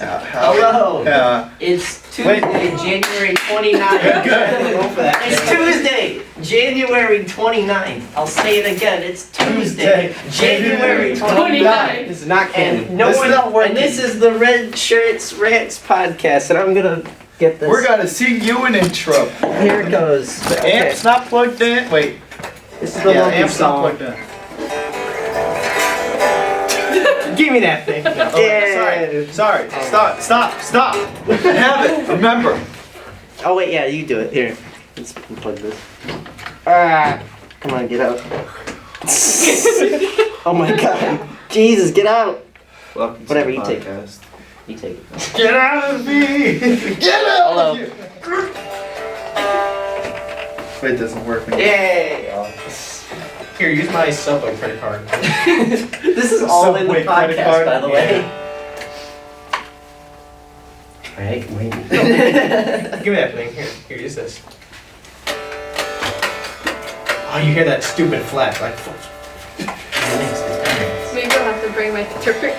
Hello. It's Tuesday, January 29th. It's Tuesday, January 29th. I'll say it again. It's Tuesday, January 29th. This is not canon. And this is the Red Shirts Rants podcast, and I'm gonna get this. We're gonna sing you an intro. Here it goes. The amp's not plugged in. Wait. This is the the lovely amp's song. not plugged in. Give me that thing. Sorry. Stop. Have it. Remember. Oh wait, yeah, you do it. Here, let's unplug this. Come on, get out. Oh my God, Jesus, get out. Welcome to Whatever, the you take podcast. You take it. Get out of me! Get out Hello. of here! Wait, it doesn't work. Yay! Here, use my Subway credit card. This is all in the Subway credit podcast, card? by the way. Alright, wait. Give me that thing. Here, use this. Oh, you hear that stupid flash, like. Maybe I'll have to bring my interpreter.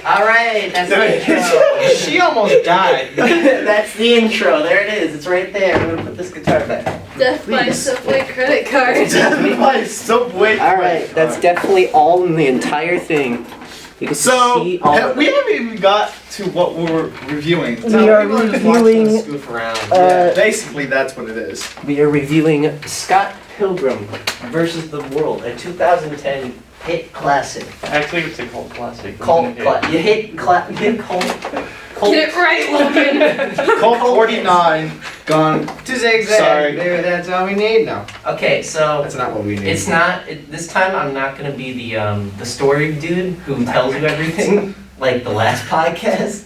Alright, that's the intro. She almost died. That's the intro. There it is. It's right there. I'm gonna put this guitar back. Death by Subway credit card. My Subway. Alright, that's definitely all in the entire thing. You can So, see all of we it. haven't even got to what we're reviewing. We are reviewing. Goof around. Yeah, basically that's what it is. We are reviewing Scott Pilgrim versus the World, a 2010 hit classic. Actually, it's a cult classic. Cult classic. You hit cult. Get it right, Logan. Colt 49 gone. To zigzag. Sorry. Maybe that's all we need now. Okay, so That's not what we need. it's not. This time, I'm not gonna be the story dude who tells you everything like the last podcast.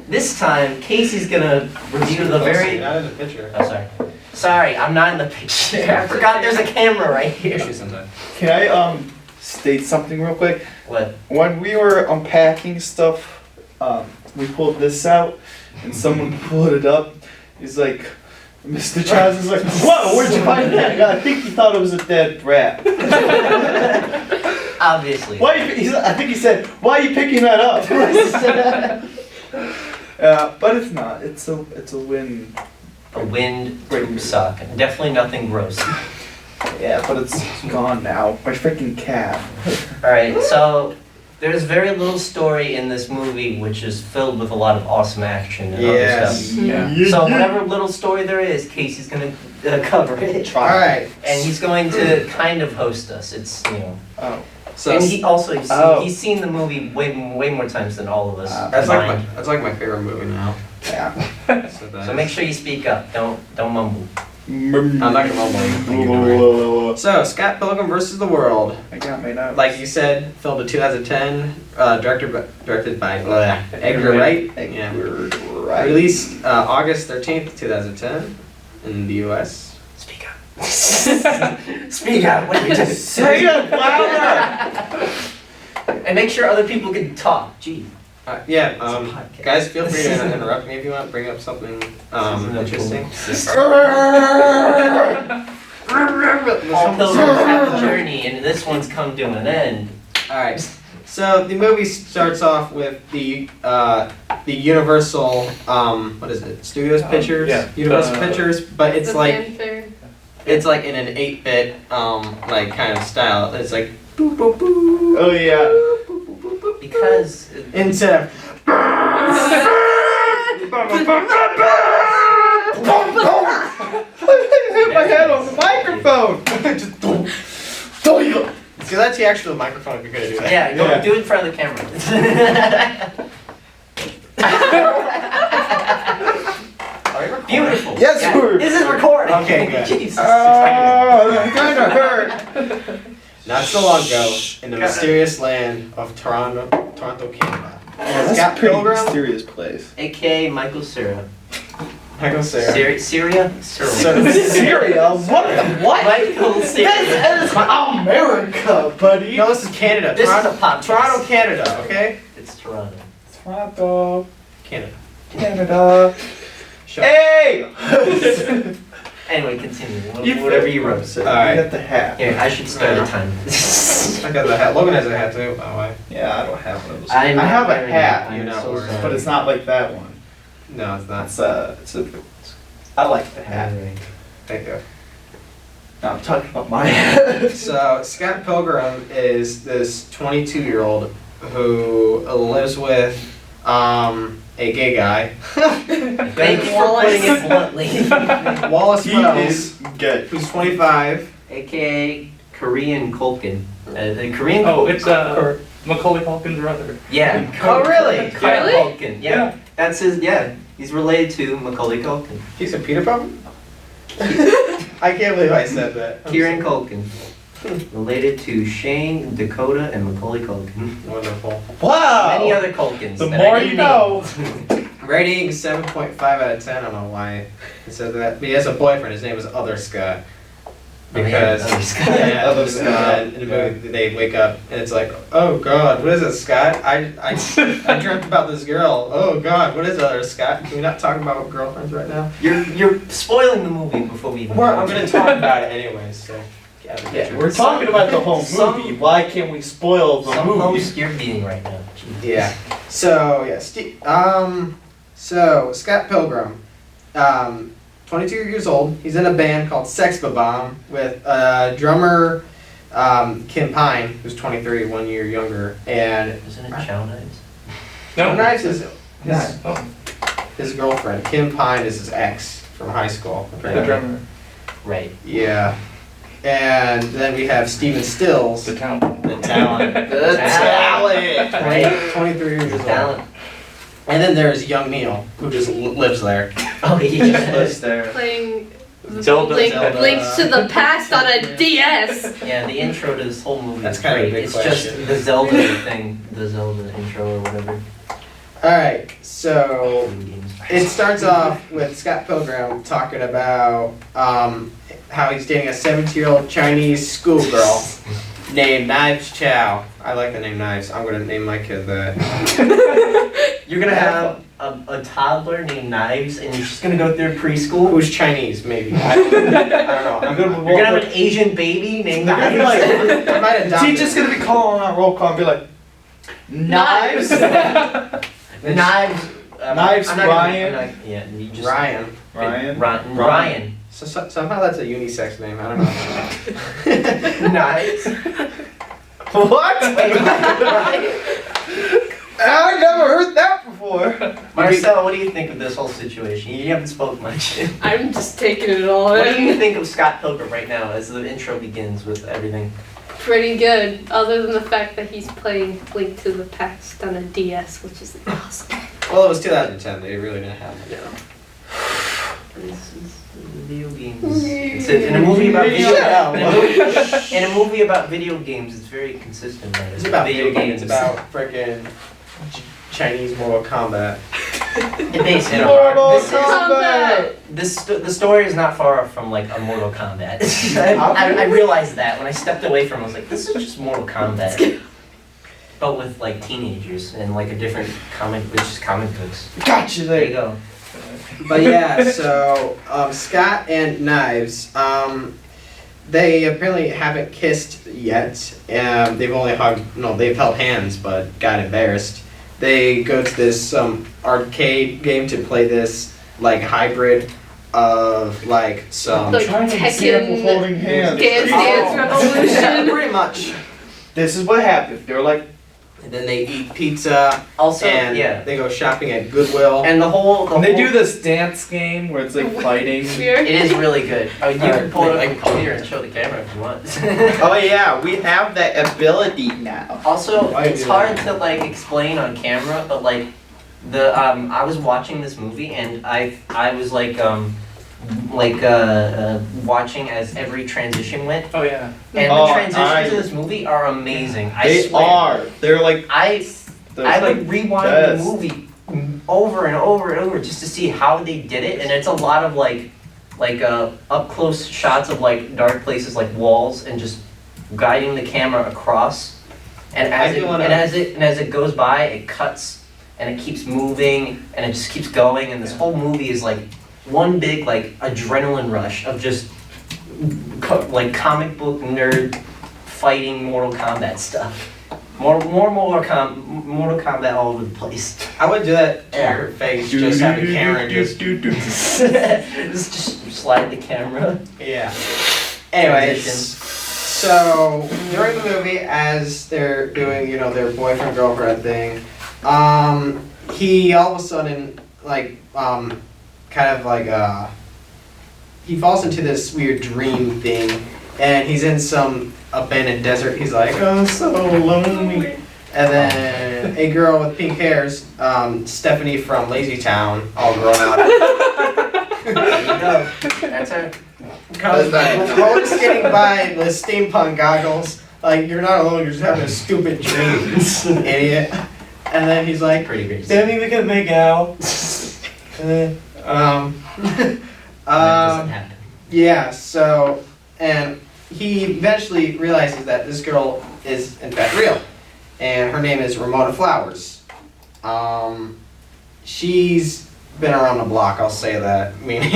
This time, Casey's gonna review the very. Not in the picture. Oh, sorry, I'm not in the picture. I forgot there's a camera right here. Issue sometime. Can I state something real quick? What? When we were unpacking stuff, we pulled this out, and someone pulled it up. He's like, Mr. Chaz is like, whoa, where'd you find that? I think he thought it was a dead rat. Obviously. I think he said, why are you picking that up? But it's not. It's a win. A wind to suck. Definitely nothing gross. Yeah, but it's gone now. My freaking cat. Alright, so there's very little story in this movie which is filled with a lot of awesome action and other stuff. Yeah. So whatever little story there is, Casey's gonna cover it. Alright. And he's going to kind of host us. It's, Oh. So and he also, Oh. he's seen the movie way more times than all of us. that's combined. like my favorite movie now. Yeah. So make sure you speak up. Don't mumble. I'm not gonna mumble. So, Scott Pilgrim versus the World. I got my notes. Like you said, filmed in 2010, directed by Edgar Wright. Yeah. Right. Released August 13th, 2010 in the US. Speak up. Speak up. What you just Say it louder! And make sure other people can talk. Gee. Podcast. Guys, feel free to interrupt me if you want. Bring up something interesting. All pilgrims have a journey, and this one's come to an end. Alright, so the movie starts off with the Universal, what is it? Studios Pictures? yeah. Universal Pictures, but it's The like fanfare. it's like in an 8-bit like kind of style. It's like boop boop boop. Oh yeah. Because Instead of I hit my head on the microphone. see, that's the actual microphone if you're gonna do that. yeah, Yeah. do it in front of the camera. Beautiful. Yes, Yeah, we're- This is recording. Okay, good. Jesus. That kind of hurt. Not so long ago, in the mysterious land of Toronto, Canada. That's Scott a pretty Pilgrim. mysterious place. AKA Michael Cera. Michael Cera. Syria? Syria? What the what? Michael Cera. This is America, buddy. No, this is Canada. This is Toronto, a podcast. Toronto, Canada. Okay. It's Toronto. Toronto, Canada. Canada. Shut Hey! Anyway, continue. You Whatever you wrote. All Alright. right. At the hat. Here, I should start a time. I got the hat. Logan has a hat too, by the way. Yeah, I don't have one of those. I'm I not have a wearing hat, it. you're I'm not so wearing it. sorry. but it's not like that one. No, it's not. I like the hat. Alright. Thank you. No, I'm talking about my hat. So Scott Pilgrim is this 22-year-old who lives with a gay guy, Thank you for putting it bluntly. Wallace He Wells, is good. who's 25. AKA Korean Culkin. The Korean Oh, it's Macaulay Culkin's brother. Yeah. Oh, really? Kieran Really? Culkin. Yeah. That's his, yeah. He's related to Macaulay Culkin. He's a Peter Pan? I can't believe I said that. Kieran Culkin. Related to Shane, Dakota, and Macaulay Culkin. Wonderful. Wow. Many other Culkins. The that more I you didn't know. Rating 7.5 out of 10. I don't know why he said that. But he has a boyfriend. His name is Other Scott. Because Other Scott. yeah, Other Other Scott. Scott. In the movie, they wake up and it's like, oh God, what is it, Scott? I dreamt about this girl. Oh God, what is Other Scott? Can we not talk about girlfriends right now? You're spoiling the movie before we even. I'm gonna talk about it anyways. So Yeah, We're talking about the whole Some- movie. Why can't we spoil the Some movie? host you're beating right now. yeah. So yeah, so Scott Pilgrim, 22 years old. He's in a band called Sex Bomb with drummer Kim Pine, who's 23, 1 year younger, and Isn't it Chow Knives? No. Knives is Oh, his girlfriend. Kim Pine is his ex from high school. the apparently. drummer. Right. Yeah. And then we have Steven Stills, The town. The talent. The talent. Right. 23 years old. Talent. And then there's young Neil, who just lives there. Oh, Just yeah. lives there. Playing Zelda. Links to the Past on a DS. Yeah, the intro to this whole movie That's is kind of a great. big It's question. just the Zelda thing, the Zelda intro or whatever. Alright, so Video games. it starts off with Scott Pilgrim talking about how he's dating a 17-year-old Chinese schoolgirl named Knives Chow. I like the name Knives. I'm gonna name my kid that. You're gonna have a toddler named Knives, and you're just gonna go through preschool. Who's Chinese, maybe. I don't know. You're gonna have an Asian baby named They're gonna be Knives. I might adopt Is he just gonna be calling on roll call and be like, knives? Knives. Knives I'm not Ryan? I'm not- yeah, you just Ryan. Ryan? Ryan. Somehow that's a unisex name. I don't know. Knives. What? Wait, Ryan. I never heard that before. Marcel, what do you think of this whole situation? You haven't spoken much. I'm just taking it all What do you in. think of Scott Pilgrim right now as the intro begins with everything? Pretty good, other than the fact that he's playing Link to the Past on a DS, which is awesome. Well, it was 2010. They really didn't have it. This is video games. In a movie about video in a movie about video games, it's very consistent. Right? It's about video games. It's about freaking Chinese Mortal Kombat. It basically. Mortal This is- Kombat! the story is not far off from like a Mortal Kombat. I realized that when I stepped away from it, I was like, this is just Mortal Kombat. But with like teenagers and like a different comic, which is comic books. Gotcha There you there. go. But yeah, so Scott and Knives, they apparently haven't kissed yet. They've only hugged. No, they've held hands, but got embarrassed. They go to this arcade game to play this like hybrid of like some. Like Trying to example Tekken, holding hands. Dance Oh. Revolution. Pretty much. This is what happened. They're like, And then they eat pizza Also, and yeah. they go shopping at Goodwill. And the whole. and they do this dance game where it's like fighting. It is really good. I mean, you Alright, can pull it up on like- your computer and show the camera if you want. Oh yeah, we have that ability now. Also, Why it's do hard that? to like explain on camera, but like the I was watching this movie and I was watching as every transition went, Oh yeah. and Oh, the transitions I- in this movie are amazing. I They swear. are. They're like. I There's would like rewind best. the movie over and over and over just to see how they did it, and it's a lot of like up close shots of like dark places like walls and just guiding the camera across, and as it goes by, it cuts and it keeps moving and it just keeps going, and this whole movie is like one big like adrenaline rush of just like comic book nerd fighting Mortal Kombat stuff. More Mortal Kombat all over the place. I would do that to your face, just have a camera just... just slide the camera. Yeah. Anyways, Transition. so during the movie, as they're doing, their boyfriend-girlfriend thing, he all of a sudden, he falls into this weird dream thing, and he's in some abandoned desert. He's like, oh, so lonely. And then a girl with pink hairs, Stephanie from Lazy Town, all grown out. There you go. That's her. Comes roller skating by with steampunk goggles. Like, you're not alone, you're just having a stupid dream, idiot. And then he's like, Pretty crazy. then we can make out. And then, That doesn't happen. yeah, so, and he eventually realizes that this girl is in fact real. And her name is Ramona Flowers. She's been around the block, I'll say that. Meaning,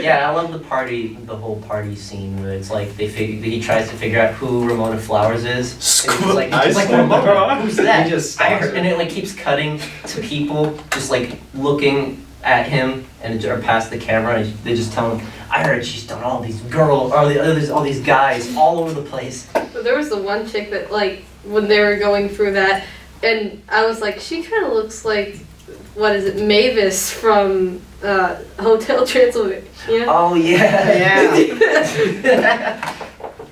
Yeah, I love the whole party scene where it's like he tries to figure out who Ramona Flowers is. And he's like, I swear Ramona, to who's that? He just I stalks heard, her. and it like keeps cutting to people just like looking at him or past the camera, and they just tell him, I heard she's done all these girls, all these guys all over the place. But there was the one chick that, like, when they were going through that, and I was like, she kind of looks like, what is it, Mavis from Hotel Transylvania. Oh yeah. Yeah.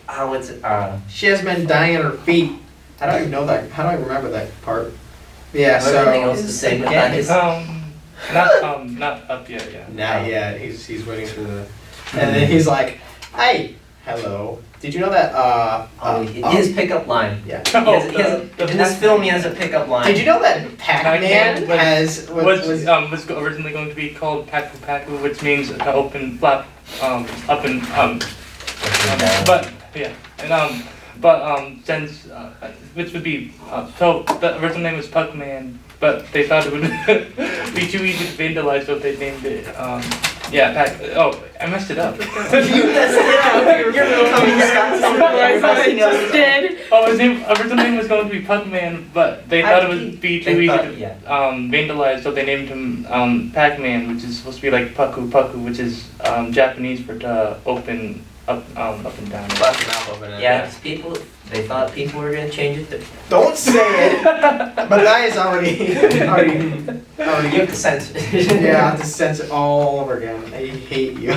Oh, what's it? she has been dying on her feet. How do I know that? How do I remember that part? Yeah, Everything so. else to say, but that is. Not up yet, yeah. Not yet. He's waiting for the. And then he's like, "Hey, hello. Did you know that? His pickup line. Yeah. In this film, he has a pickup line. Did you know that Pac-Man was- was was originally going to be called Paku Paku, which means to open flap, up and but yeah, and since which would be so the original name was Puckman, but they thought it would be too easy to vandalize, so they named it Oh, I messed it up. You messed it up. You're becoming Scott. Dead. Oh, his original name was going to be Puckman, but they thought it would be too easy to vandalize, so they named him Pac-Man, which is supposed to be like Paku Paku, which is Japanese for to open up and down. Yeah, they thought people were gonna change it. Don't say it. But that is already. You have to censor it. Yeah, I have to censor it all over again. I hate you.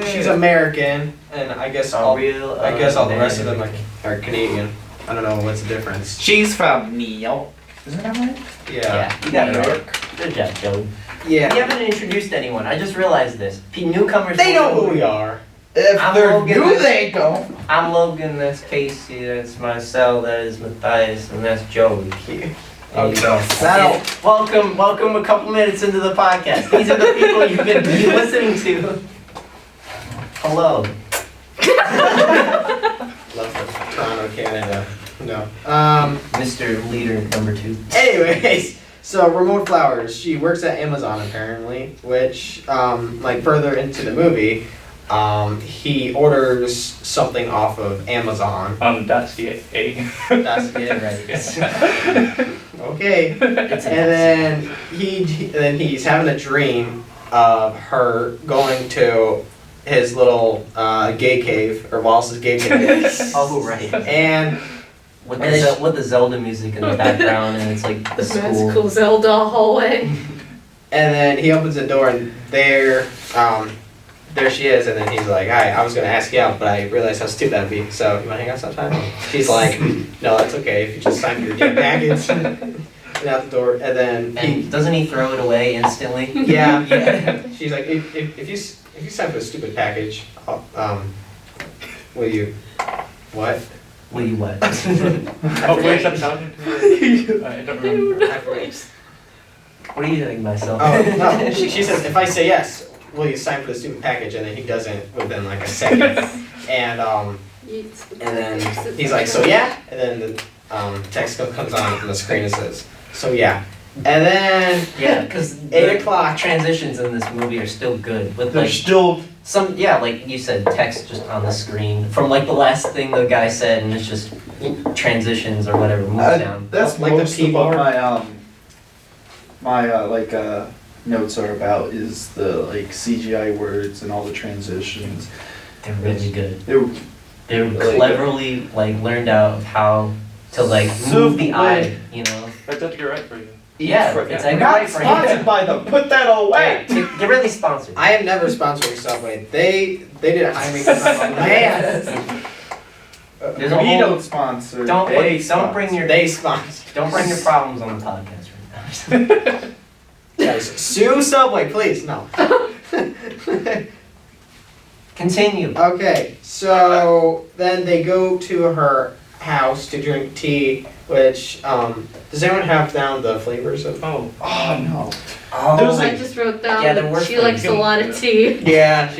She's American, and I guess all the rest of them are Canadian. I don't know what's the difference. She's from New York. Isn't that right? Yeah, you got it. Good job, Joey. Yeah. We haven't introduced anyone. I just realized this. Newcomers. They know who we are. If I'm they're Logan. new, they don't. I'm Logan. That's Casey. That's Marcel. That is Matthias, and that's Joey. There you go. That'll- Welcome. A couple minutes into the podcast. These are the people you've been listening to. Hello. Love for Toronto, Canada. No. Mr. Leader number 2. Anyways, so Ramona Flowers, she works at Amazon apparently, which, further into the movie, he orders something off of Amazon. That's the A. That's Right. okay. And then he's having a dream of her going to his little gay cave, or Wallace's gay cave. Oh, right. And With the Zelda music in the background, and it's like the school. Magical Zelda hallway. And then he opens the door, and there she is. And then he's like, "Hi, I was gonna ask you out, but I realized how stupid that'd be. So you wanna hang out sometime?" She's like, "No, that's okay. If you just sign for the damn package." And out the door, and then And doesn't he throw it away instantly? yeah. Yeah. She's like, if you sign for the stupid package, will you what? Will you what? Oh, wait, stop talking to me. I don't remember. What are you doing, myself? Oh no. She says, if I say yes, will you sign for the stupid package? And then he doesn't within like a second. And then he's like, so yeah? And then the text comes on the screen and says, so yeah. And then Yeah, because 8 o'clock. transitions in this movie are still good. With They're like, still like you said, text just on the screen from like the last thing the guy said, and it's just transitions or whatever moves down. That's Like the most of what keyboard? my notes are about is the like CGI words and all the transitions. They're really good. They're They're really cleverly like learned out of how to like move the eye, you know. That's Edgar Wright for you. Yeah, for- it's We're Edgar not Wright for sponsored you. by them. Put that away. They're really sponsored. I am never sponsoring Subway. They didn't hire me because I'm a man. There's a We whole- don't sponsor. Don't they bring your They sponsor. don't bring your problems on the podcast right now. Guys, sue Subway, please. No. Continue. Okay, so then they go to her house to drink tea, which, does anyone have down the flavors of? Oh. Oh no. Oh, I just wrote down Yeah, there were that she likes a lot of tea. Yeah,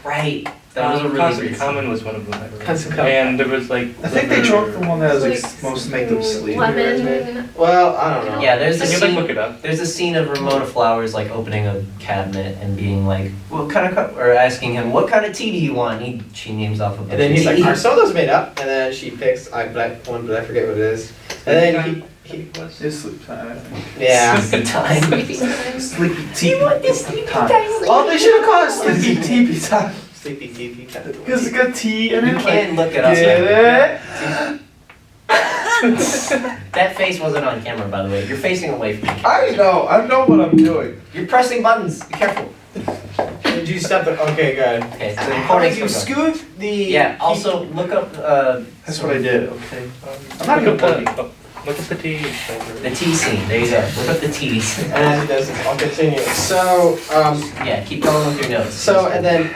right. That was a really Constant great Common scene. was one of them. I remember. Constant Common. And there was like. I think they chose the one that was Like most to make them sleep. Lemon. Well, I don't know. Yeah, there's a You can like scene. look it up. There's a scene of Ramona Flowers like opening a cabinet and being like, "What kind of or asking him, what kind of tea do you want?" She names off a bunch And then of he's like, tea. our soda's made up, and then she picks one, but I forget what it is. And then he was. It's sleep time. I think. yeah. Sleepy time. Sleepy tea. time? Oh, they should have called it sleepy tea time. Sleepy tea time. Because it's got tea in You it. can look it up. Get it? That face wasn't on camera, by the way. You're facing away from me. I know what I'm doing. You're pressing buttons. Be careful. Did you step the? Okay, good. Okay, so the How recording's did you still going. scoop the? Yeah. Also, look up That's what I did. Okay. I'm not look gonna up the. Look at the tea. the tea scene. There you go. Look up the teas. And as he does this, I'll continue. So, Yeah. Keep going with your notes. so and then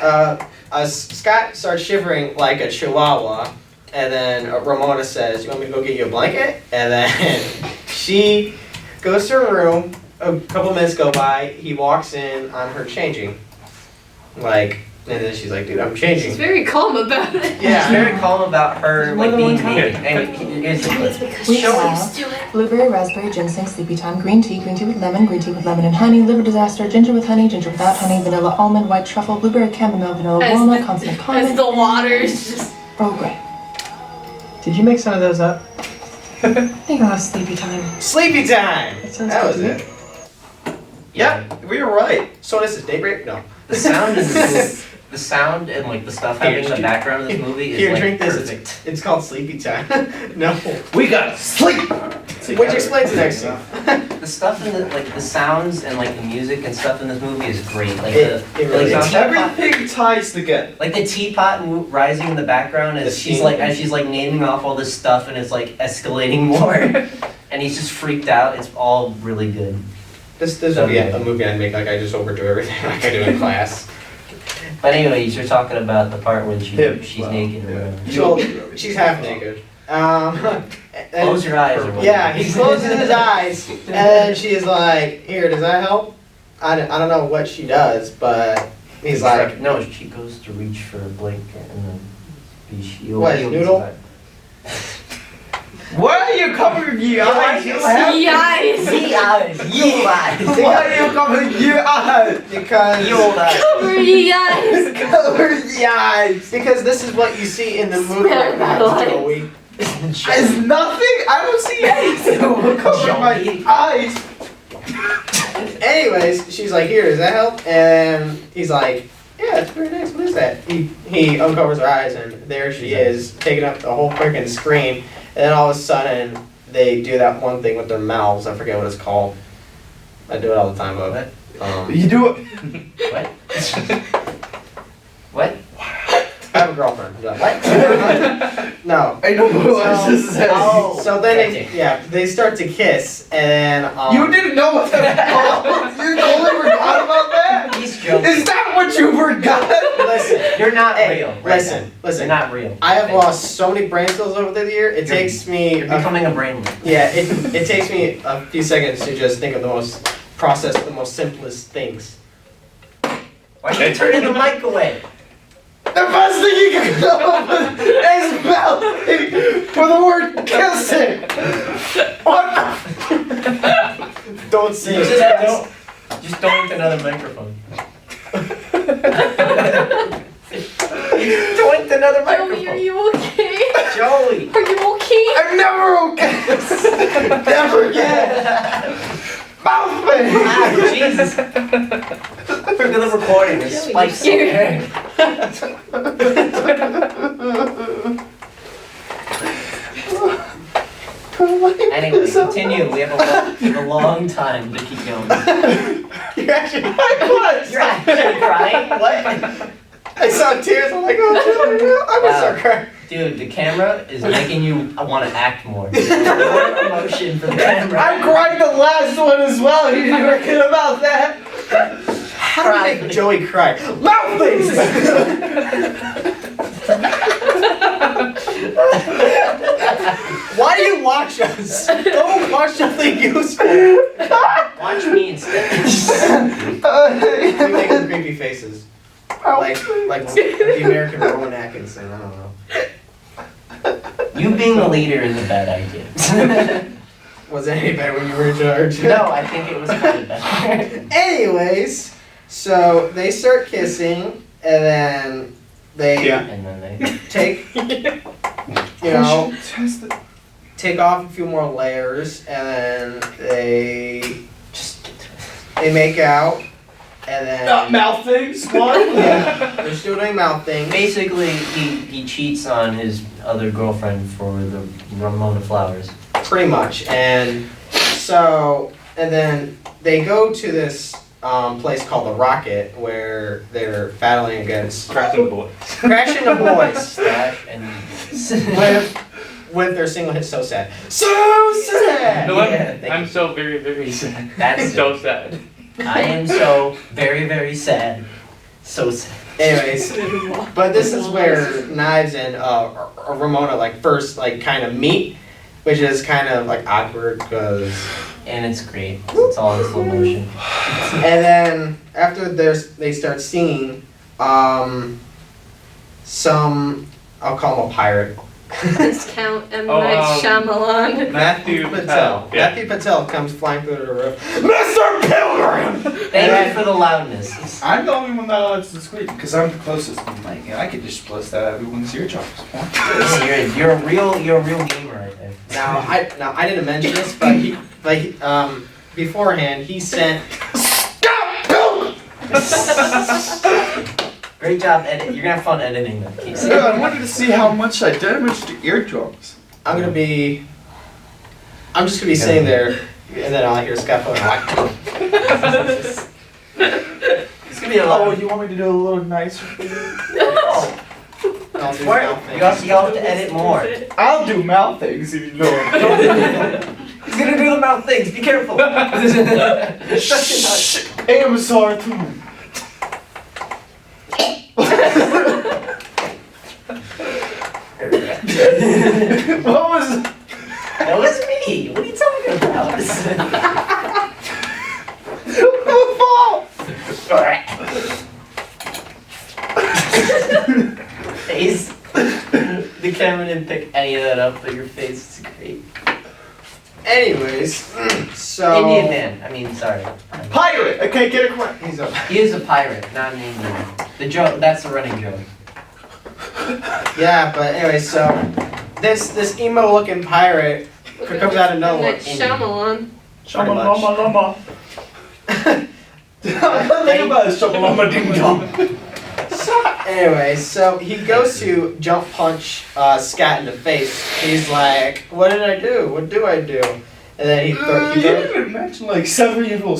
Scott starts shivering like a chihuahua, and then Ramona says, "You want me to go get you a blanket?" And then she goes to her room. A couple minutes go by. He walks in on her changing, like, and then she's like, "Dude, I'm She's changing." very calm about it. He's Yeah. very calm about her like being naked. And It's because We she's have used to it. blueberry, raspberry, ginseng, sleepy time, green tea with lemon and honey, liver disaster, ginger with honey, ginger without honey, vanilla almond, white truffle, blueberry chamomile, vanilla As walnut, the- consonant As caramel, the water's just. Earl Grey. Did you make some of those up? I think I'll have sleepy time. Sleepy time. That sounds That good was to me. it. yeah. We were right. So this is daybreak? No. The sound in this movie, the sound and like the stuff happening in the background of this movie is Here, like drink this. perfect. It's called sleepy time. No. We gotta sleep. Which explains the next scene. The stuff in the like the sounds and like the music and stuff in this movie is great. Like It really like, is. Everything ties together. like the teapot rising in the background as The she's steam. like naming off all this stuff and it's like escalating more, and he's just freaked out. It's all really good. This would be a movie I'd make, like I just overdo everything like I do in class. But anyways, you're talking about the part when she's Well, naked or yeah. whatever. She's half naked. And- Close your eyes or whatever. Yeah, he closes his eyes, and then she's like, "Here, does that help?" I don't know what she does, but he's like, no, she goes to reach for a blanket and then he What, he opens noodle? his eye. Why are you covering your eyes? You Yikes! The eyes, you eyes, Why are you covering your eyes? because you old eyes. Cover your eyes! Cover your eyes. because this is what you see in the movie Spare right my now, life. Joey. It's nothing. I don't see anything. Cover my eyes. Anyways, she's like, "Here, does that help?" And he's like, "Yeah, it's very nice. What is that?" He uncovers her eyes, and there she is, taking up the whole freaking screen. And then all of a sudden, they do that one thing with their mouths. I forget what it's called. I do it all the time, but You do it. What? What? I have a girlfriend. Yeah. What? No. I don't know what this is. Oh. So then they start to kiss, and You didn't know what that was called? You totally forgot about that? He's joking. Is that what you forgot? listen. You're not Hey, real. Right listen, now. listen. You're not real. I have Okay. lost so many brain cells over the year. It takes me. You're becoming a brain. It takes me a few seconds to just think of process the most simplest things. Why are you turning the mic away? The best thing you can come up with is mouthing for the word kissing. What the? Don't say You it. just don't into another microphone. with another Joey, are microphone. you okay? Joey. Are you okay? I'm never okay. Never again. Mouth thing. Ah, Jesus. For the recording, there's Joey, spikes you're in there. Anyway, continue. We have a long time to keep going. You're actually what? You're actually crying? What? I saw tears. I'm like, oh, I'm gonna start crying. Dude, the camera is making you want to act more. More emotion for the camera. I cried the last one as well. You didn't reckon about that. How do you make Joey cry? Mouth things! Why do you watch us? Don't watch something useful. Watch me instead. We make some creepy faces. Like the American Rowan Atkinson, I don't know. You being the leader is a bad idea. Was it any better when you were in charge? No, I think it was kind of better. Anyways, so they start kissing, and then they And then they. take, you know, take off a few more layers, and then they Just get to it. they make out, and then Not mouth things. What? yeah, they're still doing mouth things. Basically, he cheats on his other girlfriend for the Ramona flowers. Pretty much, and so, and then they go to this place called the Rocket, where they're battling against Crashing boys. Crashing the Boys Slash and. with their single hit "So Sad." So sad. No, Yeah, thank I'm you. so very, very sad. That's so sad. I am so very, very sad. So sad. Anyways, but this is where Knives and Ramona like first like kind of meet, which is kind of like awkward because. And it's great. It's all in slow motion. And then after they start singing, some I'll call him a pirate. Discount M. Oh, Night Shyamalan. Matthew Patel. Yeah. Matthew Patel comes flying through the roof. Mr. Pilgrim. Thank you for the loudness. I'm the only one that likes to scream because I'm the closest to the mic, and I could just blast out everyone's eardrums. You're a real gamer right there. Now I didn't mention this, but beforehand he sent. Stop Pilgrim. Great job edit. You're gonna have fun editing that, Casey. Yeah, I wanted to see how much I damaged the eardrums. I'm just gonna be sitting there, and then I'll hear Scott going like. It's gonna be a lot. Oh, you want me to do a little nicer for you? No. I'll do Where- something. You have to edit more. I'll do mouth things if you know it. He's gonna do the mouth things. Be careful. Shh. AMSR too. What was? That was me. What are you talking about? Face. The camera didn't pick any of that up, but your face is great. Anyways, so Indian man. I mean, sorry. Pirate. Okay, get it correct. he's a He is a pirate, not an Indian. The joke. That's the running joke. yeah, but anyway, so this emo looking pirate comes out of M. nowhere. Night Shyamalan. Shamalama. Think about it, shamalama ding dong. Anyway, so he goes to jump punch Scott in the face. He's like, "What did I do? What do I do?" And then he You goes. didn't mention like 7-year-old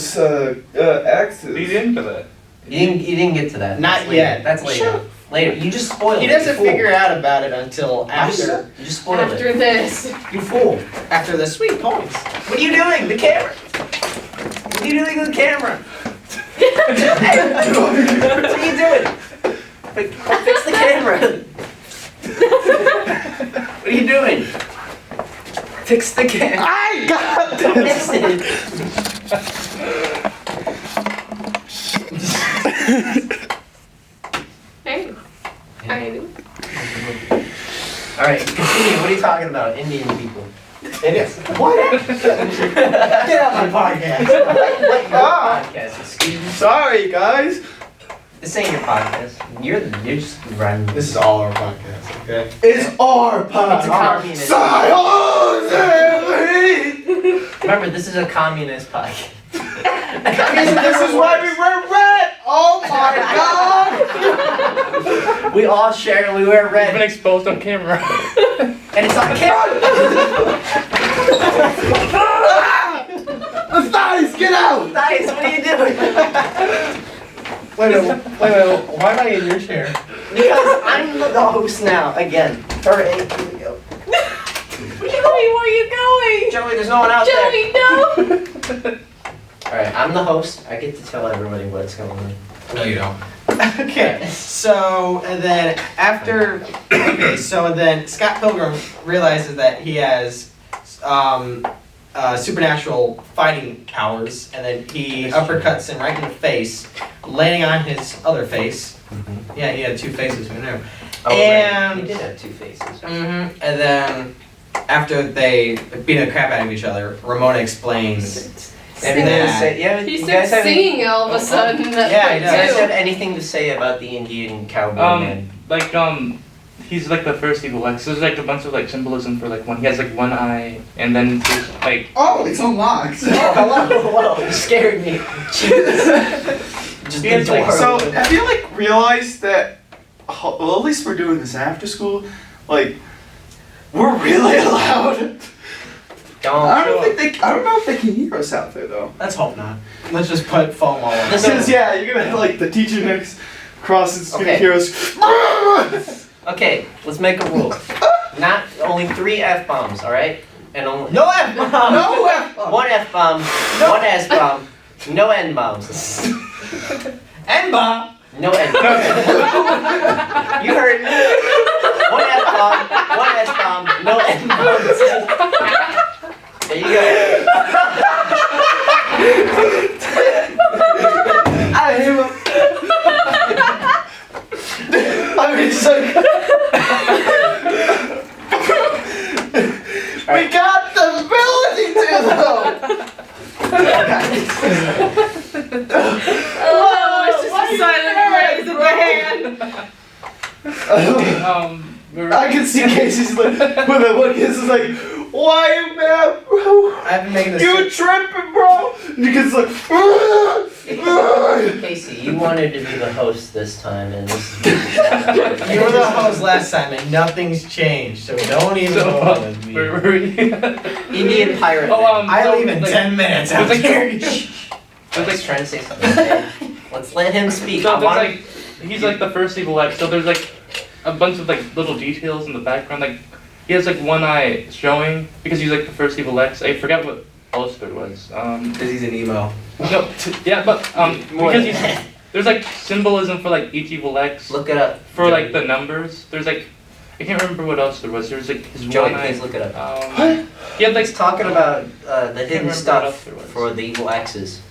axes. He's into that. You didn't get to that. Not That's later. yet. That's later. Shut up. Later. You just spoiled it. He doesn't You fool. figure out about it until after You just spoiled After it. this. You fool. after the sweet poems. What are you doing? The camera. What are you doing with the camera? Hey, what are you doing? Like, fix the camera. What are you doing? Fix the camera. I got Fix it. Hey. How you doing? All right, continue. What are you talking about? Indian people. It is. What? Get out of my podcast. Like your Ah. podcast. Excuse me. Sorry, guys. This ain't your podcast. You're just running. This is all our podcast, okay? It's our podcast. It's a communist. Silence! Remember, this is a communist podcast. This is why we wear red! Oh my god! We all share. We wear It's been red, exposed on camera. and it's on camera. Matthias, get out! Nice. What are you doing? Wait, why am I in your chair? Because I'm the host now again. Alright, here we go. Joey, where are you going? Joey, there's no one out Joey, no! there. Alright, I'm the host. I get to tell everybody what's going on. No, you don't. Okay, so and then after, so then Scott Pilgrim realizes that he has supernatural fighting powers, and then he uppercuts him right in the face, landing on his other face. Mm-hmm. Yeah, he had two faces. Who knew? Oh, And- right. He did have two faces. And then after they beat the crap out of each other, Ramona explains. Anything to say? Yeah, He you started guys have any, singing all of a sudden. That's Yeah, what he you guys does. have anything to say about the Indian cowboy man? Like he's like the first evil X. There's like a bunch of like symbolism for like when he has like one eye, and then there's like Oh, it's unlocked. Oh, hello. You scared me. Jesus. Just Yeah, the door. like, So, open. have you like realized that, well, at least we're doing this after school, like, we're really loud. I don't know if they can hear us out there though. Let's hope not. Let's just put foam all over. This Because yeah, you're gonna have like the teacher next across is gonna Okay. hear us. Okay, let's make a rule. Not only 3 F-bombs, alright? And only No F-bomb! No F-bomb. 1 F-bomb, 1 S-bomb, no N-bombs. N-bomb! No N-bombs. You heard me. 1 F-bomb, 1 S-bomb, no N-bombs. There you go. I hate him. I mean, so we got the ability to though. Oh, it's just a silent raise of the hand. we're- I can see Casey's like, when the one kiss is like, why, man, bro? I've been making this. You tripping, bro? And you kids like, Casey, you wanted to be the host this time, and this is You were the host last time, and nothing's changed, so don't even So, bother with me. where were we? Indian pirate. Oh, man. I so, leave in like, 10 minutes. there's, like, here. I was trying to say something. Okay? Let's let him speak. So I there's want like he's like the first evil X. So there's like a bunch of like little details in the background. Like he has like one eye showing because he's like the first evil X. I forgot what Ulster was. Because he's an emo. No, yeah, but more because than he's that. there's like symbolism for like each evil X Look it up. for like the numbers. There's like I can't remember what else there was. There's like his Joey, one eye. please look it up. He had like He's talking about the hidden remember what stuff else there was. for the evil X's.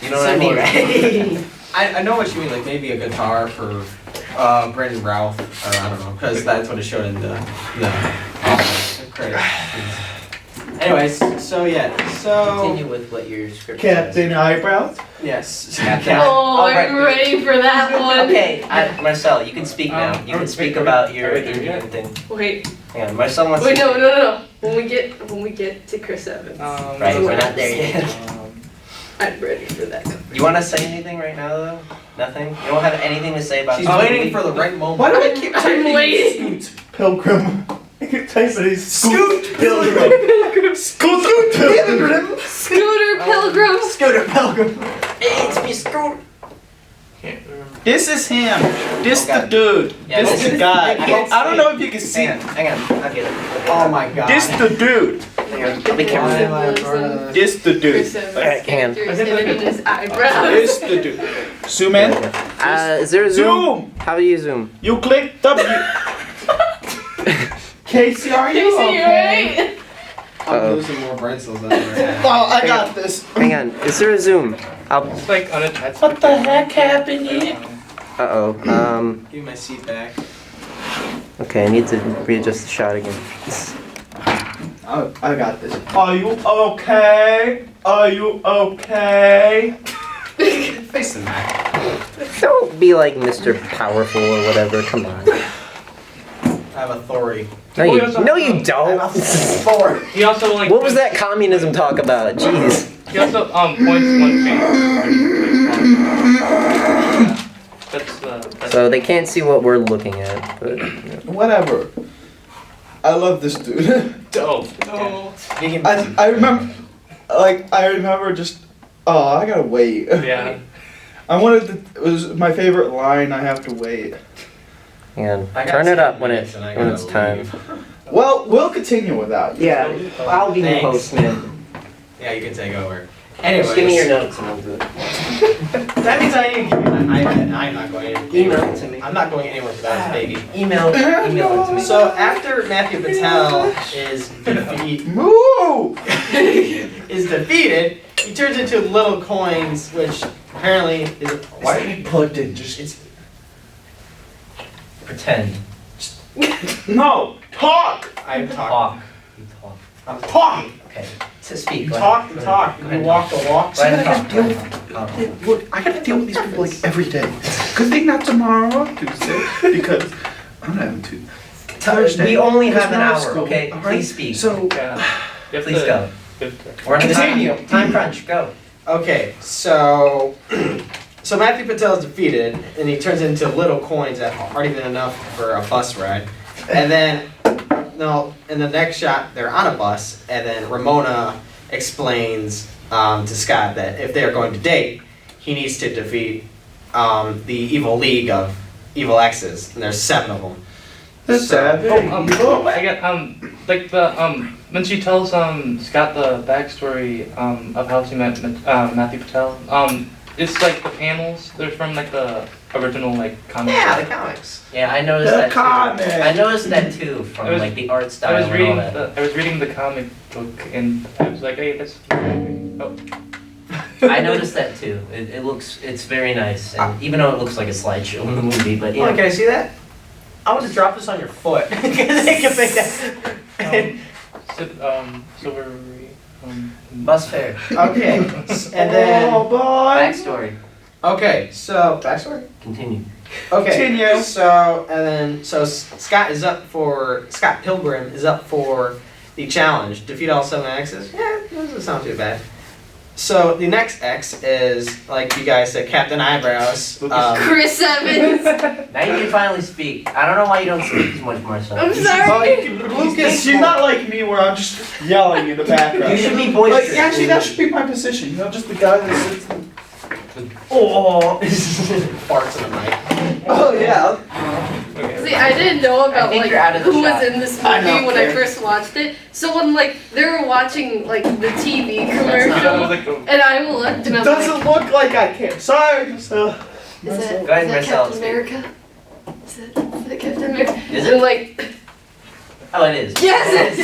You know what I mean, right? I know what you mean, like maybe a guitar for Brandon Routh, or I don't know, because that's what it showed in the credits. Anyways, so yeah, so Continue with what your script Captain Eyebrows? yes. Oh, All right. I'm ready for that one. Okay, Marcel, you can speak now. You can speak about your Indian thing. Wait, Hang on, Marcel wants wait, to. no. When we get to Chris Evans, Right, we're not there yet. I'm ready for that. You want to say anything right now, though? Nothing? You don't have anything to say about She's the waiting movie? for the right moment. Why do I keep I'm typing waiting. Scoot Pilgrim? I keep typing Scoot Pilgrim. Scoot Pilgrim. Scooter Pilgrim. Scooter Pilgrim. It's me, Scoot. Can't remember. This is him. This Okay. the dude. Yeah, this this the guy. I can't I don't see know it. if you can see. Hang on, I'll get it. Oh my god. This the dude. Hang on, I'll be Why careful. am I drawing This the dude. Chris Evans. Alright, hang on. Characters hidden in his eyebrows. This the dude. Zoom in. Is there a zoom? Zoom. How do you zoom? You click W. Casey, are you Casey, you okay? right? I'm losing more brain cells than I ever had. Oh, I got this. Hang on, is there a zoom? It's like unattached. What the heck happened here? Uh-oh, Give me my seat back. okay, I need to readjust the shot again. Oh, I got this. Are you okay? Are you okay? Face the Mac. Don't be like Mr. Powerful or whatever. Come on. I have authority. No, you don't. Authority. He also like. What was that communism talk about? Jeez. He also points one finger. That's So they can't see what we're looking at, but Whatever. I love this dude. Oh. No. I remember, just. Oh, I gotta wait. Yeah. I wanted to. It was my favorite line. I have to wait. and I got turn it 10 up when minutes and I it's gotta time. leave. Well, we'll continue without you. Yeah, I'll be the Thanks. host, man. Yeah, you can take over. Just give me your notes and I'll do it. That means I need to give you an iPad. I'm not going anywhere. Email it to me. I'm not going anywhere without his baby. Email it to me. So after Matthew Patel is is defeated, he turns into little coins, which apparently is. Why are you plugged in? It's Pretend. No, talk. I'm talking. Talk. I'm talking. Okay. To speak. You Go talk ahead. the talk. Go You ahead. walk the walk. Go ahead and talk. Deal Go with- ahead. Look, I gotta deal with these people like every day. Good thing not tomorrow, Tuesday, because I'm not having to. Thursday. We only because have an we're at hour, school, okay? all right? Please speak. So, Yeah. You have Please to- go. you have to- We're on a Continue. time crunch. Go. Okay, so so Matthew Patel is defeated, and he turns into little coins that aren't even enough for a bus ride. And then, no, in the next shot, they're on a bus, and then Ramona explains to Scott that if they are going to date, he needs to defeat the evil league of evil exes, and there's 7 of them. that's So- sad. I get like the when she tells Scott the backstory of how she met Matthew Patel, it's like the panels, they're from like the original like comic. Yeah, the comics. Yeah, I noticed The that comic. too. I noticed that too I from was- like the art I style was and reading all that. I was reading the comic book and I was like, hey, that's. Oh. I noticed that too. It's very nice, and even though it looks like a slideshow in the movie, but Oh, yeah. can I see that? I want to drop this on your foot. Because they can make that. Silvery. Bus fare. Okay, and then. Oh, boy. Backstory. Okay, so backstory. Continue. Okay. Continue. So Scott Pilgrim is up for the challenge. Defeat all 7 X's. Yeah, doesn't sound too bad. So the next X is, like you guys said, Captain Eyebrows. Chris Evans. Now you can finally speak. I don't know why you don't speak as much, Marcel. I'm You should- sorry. Lucas, She's not like me where I'm just yelling in the background. You should be Like, boisterous. actually, that should be my position. You know, just the guy that sits. Oh, farts in the mic. Oh yeah. See, I didn't know I about think like you're out of the who shot. was in this I know, movie when I fair. first watched it. So when like they were watching like the TV not- commercial, Like, and I looked and I'm Doesn't like, look like I can. Sorry. is that, Go ahead, is that Marcel, Captain speak. America? Is that Captain America? Is And it? like, Oh, it is. yes!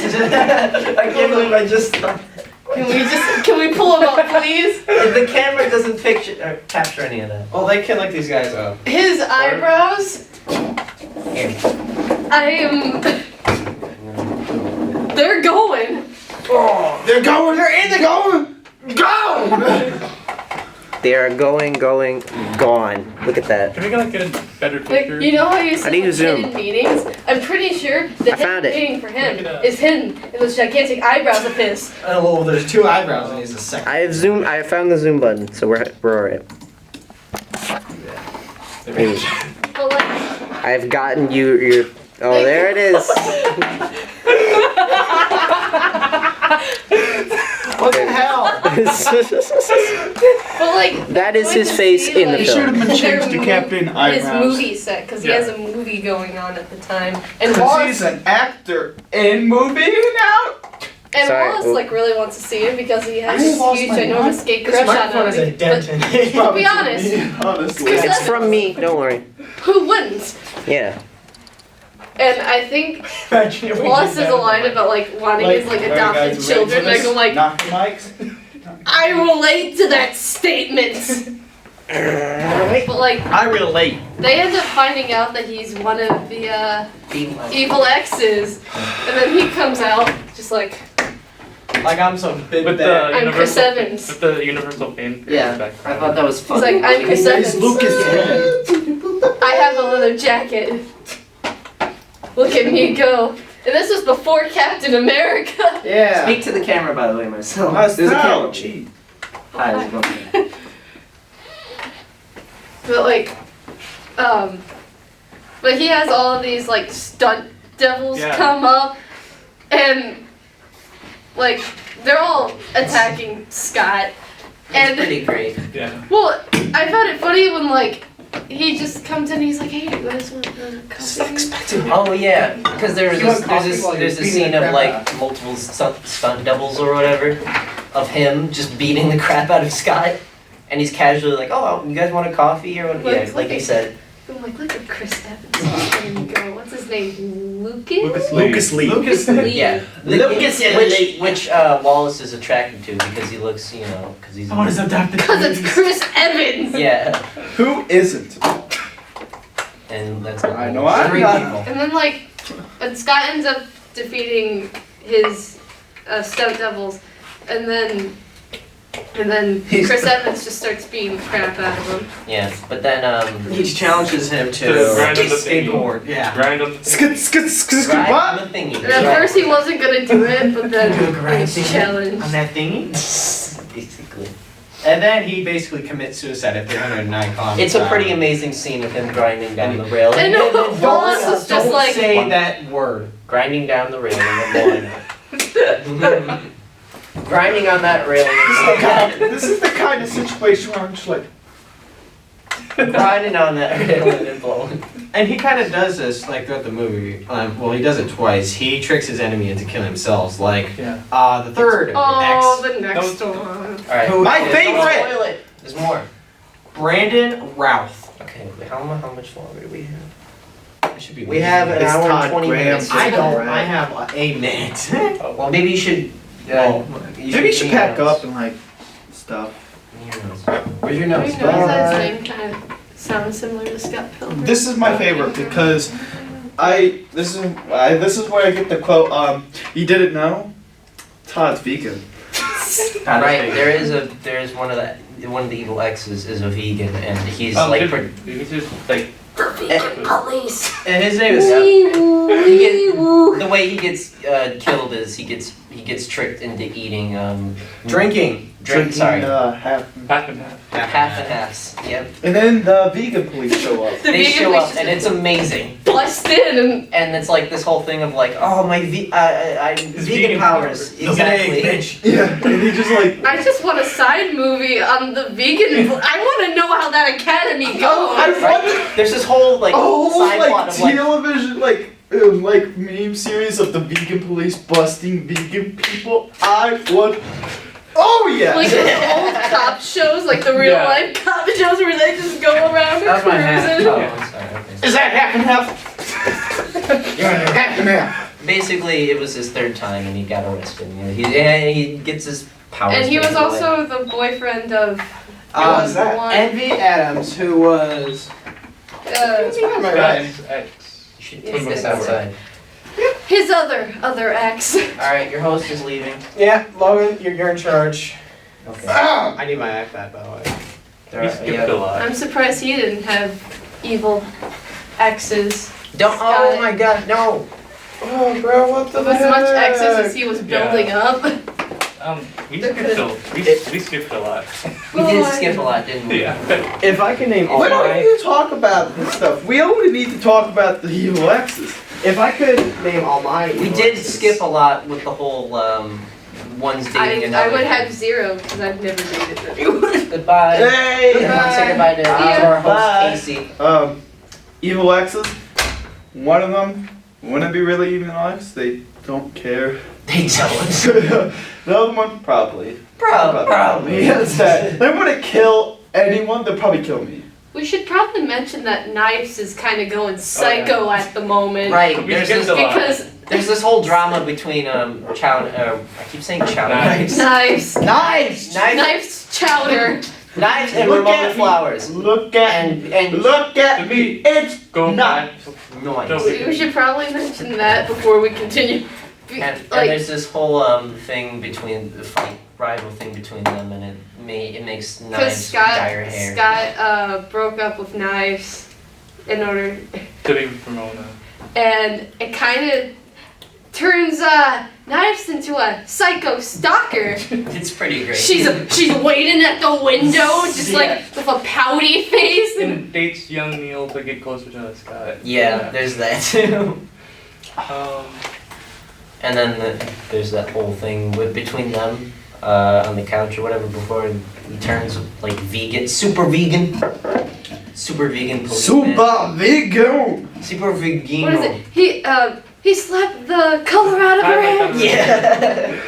I can't believe I just. Can we pull him up, please? The camera doesn't capture any of that. Well, they can look these guys up. His eyebrows. Here. I am. They're going. Oh, they're going. They're in the going. Go. They are going, gone. Look at that. can we get a better Like, picture? you know how you I see need to like, zoom. hidden meetings? I'm pretty sure the I found hidden it. meeting for him Look it up. is hidden in those gigantic eyebrows of his. Oh, well, there's 2 eyebrows and he's a second. I found the zoom button, so we're alright. Hey, But like, I've gotten your. Oh, there it is. What the hell? but like. That is going his to face see, in the like, film. Should have been their changed to mo- Captain His Eyebrows. movie set, because he Yeah. has a movie going on at the time. And Because Wallace, he's an actor in movie now. Sorry, Wallace oh. like really wants to see it because he has I this lost huge, my ginormous mind. gay This crush microphone on is a him. dent But in it. to be honest, Honestly. It's from me. Don't worry. who wouldn't? Yeah. And I think Imagine if we Wallace did has that. a line about like wanting his like alright, adopted guys, ready children. for And I this? go like, Knock the mics. I relate to that statement. But like, I relate. they end up finding out that he's one of the evil exes, and then he comes out just like, Like I'm some big With bad. the I'm Chris universal, Evans. with the universal theme. Yeah, I thought that was He's fun. like, I'm Chris Evans. Lucas. I have a leather jacket. Look at me go. And this was before Captain America. Yeah. Speak to the camera, by the way, Marcel. Nice There's a camera. now. Gee. Hi, how's it going? But like, but he has all of these like stunt devils Yeah. come up, and like they're all attacking Scott. It's And pretty great. Yeah. well, I found it funny when like he just comes in, he's like, "Hey, you guys want coffee?" Oh yeah, because there's You this, want there's coffee this, while there's you're this beating scene the of crap like multiple stunt doubles or whatever, of him just beating the crap out of Scott, and he's casually like, "Oh, you guys want a coffee or what?" Yeah, like you said. I'm like, look at Chris Evans. There you go. What's his name? Lucas. Lucas Lee. Lucas Lee. Yeah, Lucas which Wallace is attracted to because he looks, you know, because he's. Because it's Chris Evans. Yeah, Who isn't? and that's. I know I'm three not. people. And then like, when Scott ends up defeating his stunt devils, and then Chris Evans just starts beating the crap out of him. Yeah, but then He challenges him to To grind on the skateboard. Yeah. Grind on the Skid, skid, skid, skid, right what? on the thingy. And at first he wasn't gonna do it, but then Do a he grind was thing challenged. on that thingy. Basically, And then he basically commits suicide at 309 kilometers. it's a pretty amazing scene of him grinding down the rail. I know, And then Wallace was just Don't like, say that word. grinding down the railing and blowing grinding on that railing and This is the kind of situation where I'm just like, grinding on that railing and blowing. And he kind of does this like throughout the movie. Well, he does it twice. He tricks his enemy into killing himself. Like Yeah. the third oh, ex, the next one. Alright. Who- My Don't favorite! spoil it. There's more. Brandon Routh. Okay, wait, how much longer do we have? It should be. We have an It's hour Todd and 20 Graham. minutes. I don't. Right. I have a minute. Oh, well, maybe you should. maybe you should pack up and like stuff. Where's your Do notes? you know that name kind of sounds similar to Scott Pilgrim? This is my favorite because this is where I get the quote. You didn't know? Todd's vegan. Right, there is one of the evil exes is a vegan and he's like He's just like. Police. And his name is. the way he gets killed is he gets tricked into eating Drinking. sorry Half. Half and half. half and halves. Yep. And then the vegan police show up. The They vegan show police up just and it's amazing. bust in And it's like this whole thing of like, oh my vegan vegan powers. Exactly. Yeah, and he just like. and I just want a side movie on the vegan. I want to know how that academy goes. Oh, I want Right? There's this whole like side plot like of like television like meme series of the vegan police busting vegan people. I would. Oh yeah. Like the old cop shows, like the real Yeah. life cop shows where they just go around That's my hat. cruising. Oh, I'm sorry. Okay. Is that half and half? You're half and half. Basically, it was his third time and he got arrested. You know, he gets his powers. And he was taken away. also the boyfriend of was that? one. Envy Adams, who was. Am I right? Scott's ex. You should take this outside. His other ex. All right, your host is leaving. Yeah, Logan, you're in charge. Okay. I need my iPad, by the way. There We are- skipped yeah. a lot. I'm surprised he didn't have evil exes. Don't. Oh my God, no. Oh, bro, what the With as much exes as he was building up. We They're skipped good. we skipped a lot. We did Boy. skip a lot, didn't we? Yeah. If I can name all We don't my. need to talk about this stuff. We only need to talk about the evil exes. If I could name all my. We did skip a lot with the whole one's dating I another. would have 0 because I've never dated anyone. Goodbye. Hey. Everyone say goodbye to See our ya. host Casey. Evil exes. One of them wouldn't be really evil ex. They don't care. They don't. The other one probably. Probably. Yes, that. They wouldn't kill anyone. They'd probably kill me. We should probably mention that Knives is kind of going psycho at the moment. Right. We There's skipped this, a lot. Because there's this whole drama between I keep saying Chow. Knives. Knives. Knives. Knives Chowder. Knives and Look Ramona at me. Flowers. Look at And look at me. It's Go not. noise. Don't- We should probably mention that before we continue And like, there's this whole thing between the rival thing between them, and it makes because Knives dye her hair. Scott broke up with Knives in order, To be Ramona. and it kind of turns Knives into a psycho stalker. It's pretty great. She's waiting at the window, just like with a pouty face. And dates young Neil to get closer to Scott. Yeah, there's that too. Um, And then there's that whole thing between them on the couch or whatever before he turns like vegan, super vegan policeman. Super vegan. Super vegan. What is it? He slapped the color out of her hair. Yeah.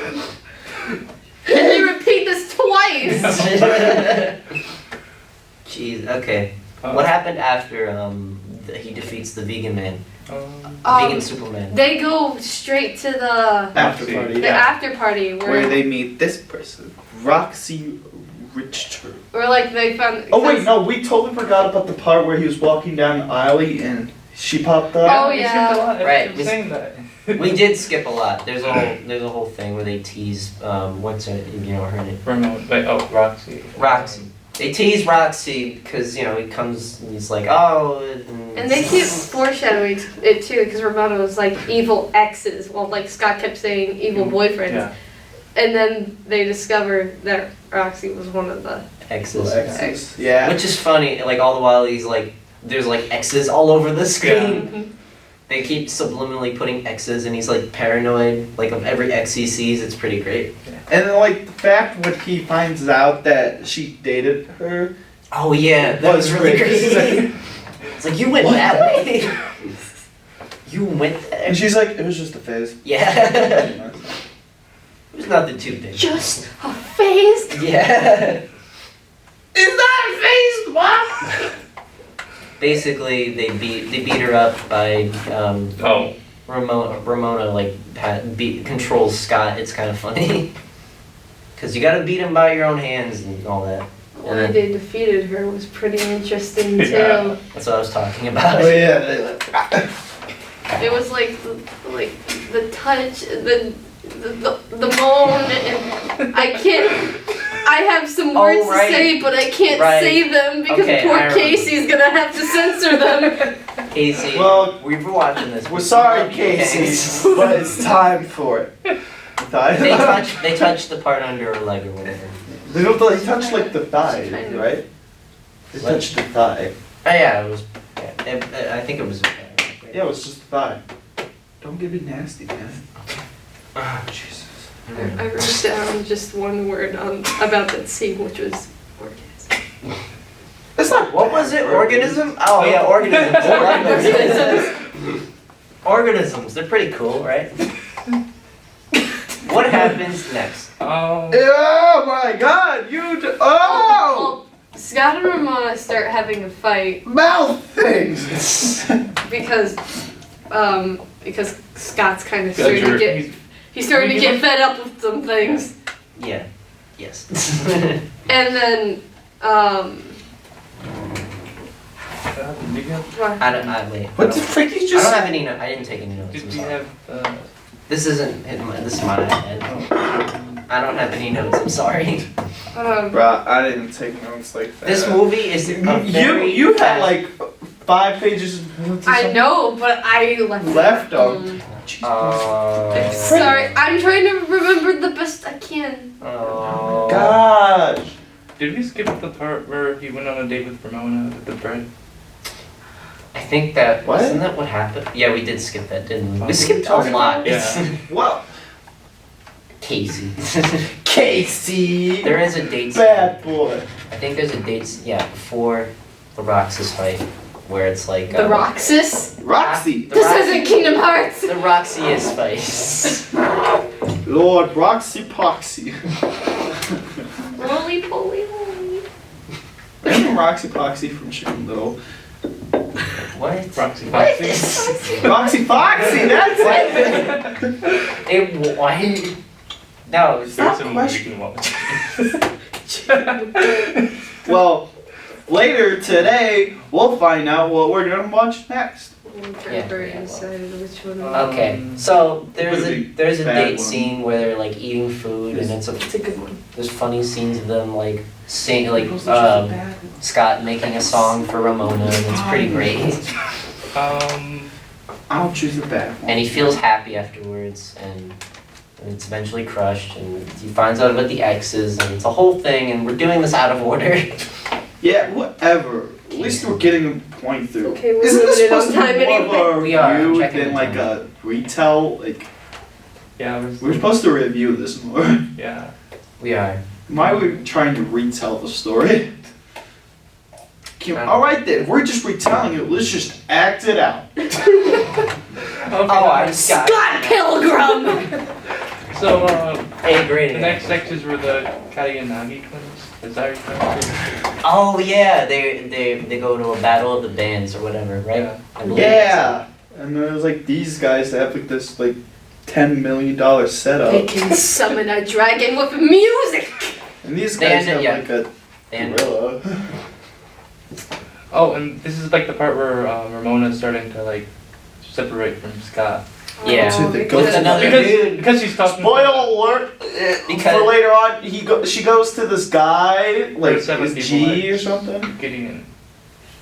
Can you repeat this twice? Jeez. Okay. What happened after he defeats the vegan man? Um, Vegan Superman. They go straight to the After party. the after party Where they meet this person, Roxy Richter. or like they found. Oh wait, no, we totally forgot about the part where he was walking down the alley and she popped up. Oh, we yeah. skipped a lot. Right, I'm we- saying that. We did skip a lot. There's a whole thing where they tease what's her her name? Ramona. Wait, oh, Roxy. Roxy. They tease Roxy because he comes and he's like, oh. And they keep foreshadowing it too, because Ramona was like evil exes, while like Scott kept saying evil boyfriends. Yeah. And then they discover that Roxy was one of the X's. X's. Yeah. Which is funny. Like all the while he's like, there's like X's all over the screen. They keep subliminally putting X's, and he's like paranoid, like of every X he sees. It's pretty great. And then, like the fact when he finds out that she dated her. Oh yeah, that was really great. great. It's like you went that way. You went there. And she's like, it was just a phase. Yeah. It was nothing too big. just a phase. Yeah. Is that a phase, Mom? Basically, they beat her up by Oh. Ramona like controls Scott. It's kind of funny because you got to beat him by your own hands and all that. Why they defeated her was pretty interesting too. Yeah. That's what I was talking about. Oh yeah. It was like the touch, the moan, and I can't. I have some words Oh, right. to say, but I can't Right. say them because Okay, I poor remember. Casey's gonna have to censor them. Casey, Well, we were watching this. We're sorry, Casey, but it's time for it. They touched the part under her leg or whatever. They touched like the thigh, right? They What? touched the thigh. Oh yeah, it was. Yeah, I think it was. Yeah, it was just the thigh. Don't get me nasty, man. Oh, Jesus. I wrote down just one word about that scene, which was orgasm. It's not. What was it? Organism? Oh yeah, organisms. I like those. Organisms. They're pretty cool, right? What happens next? Oh my God! Oh! Well, Scott and Ramona start having a fight Mouth things. because Scott's kind of starting to get. He's starting to get fed up with some things. Yeah. Yes. And then, Wait. What the frick you I just? don't have any notes. I didn't take any notes. I'm Did you sorry. have, This isn't this is my head. I don't have any notes. I'm sorry. Bruh, I didn't take notes like that. This movie is a very You had fast- like 5 pages of notes or I something. know, but I left them. Sorry, I'm trying to remember the best I can. Oh. Gosh. did we skip the part where he went on a date with Ramona with the bread? I think that What? Isn't that what happened? Yeah, we did skip that, didn't we? Oh. We skipped a lot. Yeah. Well, Casey. Casey. There is a date. Bad boy. I think there's a date. Before the Roxas fight, where it's like The Roxas? Roxy. The This Roxy- isn't Kingdom Hearts! The Roxy fight. Lord Roxy Poxy. Roly poly holy. Remember Roxy Poxy from Chicken Little? What? Roxy What? Foxy. Roxy Foxy, that's it! What? No, it's Stop There's a movie you can watch. Well, later today, we'll find out what we're gonna watch next. I'm trying Yeah. to very decided which one. Okay, so there's Could a be there's a bad date one. scene where they're like eating food, and It's a good one. there's funny scenes of them like sing Scott making a song for Ramona, and it's pretty great. I'll choose the bad one. And he feels happy afterwards, and it's eventually crushed, and he finds out about the exes, and it's a whole thing, and we're doing this out of order. Yeah, whatever. At least we're getting a point through. Okay, we're Isn't this moving it on supposed to time be more anyway. of a We are, review checking than the like time. a retell? Like, Yeah, we're supposed to review this more. yeah. We are. Why are we trying to retell the story? Alright then, we're just retelling it. Let's just act it out. I'm Scott. Pilgrim! So, A grade. the next sections were the Katayanagi twins. Is that right? Oh yeah, they go to a battle of the bands or whatever, right? Yeah. I believe Yeah! And there's like these guys that have like this like $10 million setup. They can summon a dragon with music! And these They guys ended- yeah. have like a And gorilla. Oh, and this is like the part where Ramona's starting to like separate from Scott. Yeah. To the because- goat. With another Because, dude. because she's talking. Spoiler alert! Because- For later on, she goes to this guy, like seven is people G or that- something. Gideon.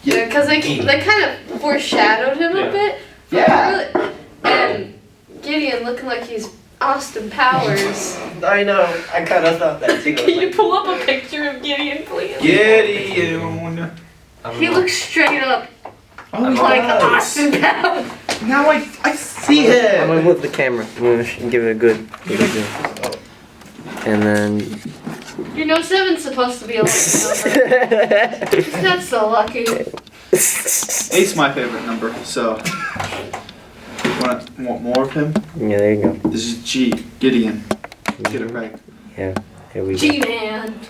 Yeah, because they kind of foreshadowed him Yeah. a bit. Yeah. And Gideon looking like he's Austin Powers. I know. I kind of thought that too. Can you pull up a picture of Gideon, please? Gideon. He looks straight up Oh, he like does. Austin Powers. Now I see I'm him. gonna move the camera. I'm gonna give it a good zoom. And then. You know, 7's supposed to be a lucky number. He's not so lucky. 8's my favorite number, so. Want more of him? Yeah, there you go. This is G. Gideon. Get it right. Yeah, here we go. G-Man.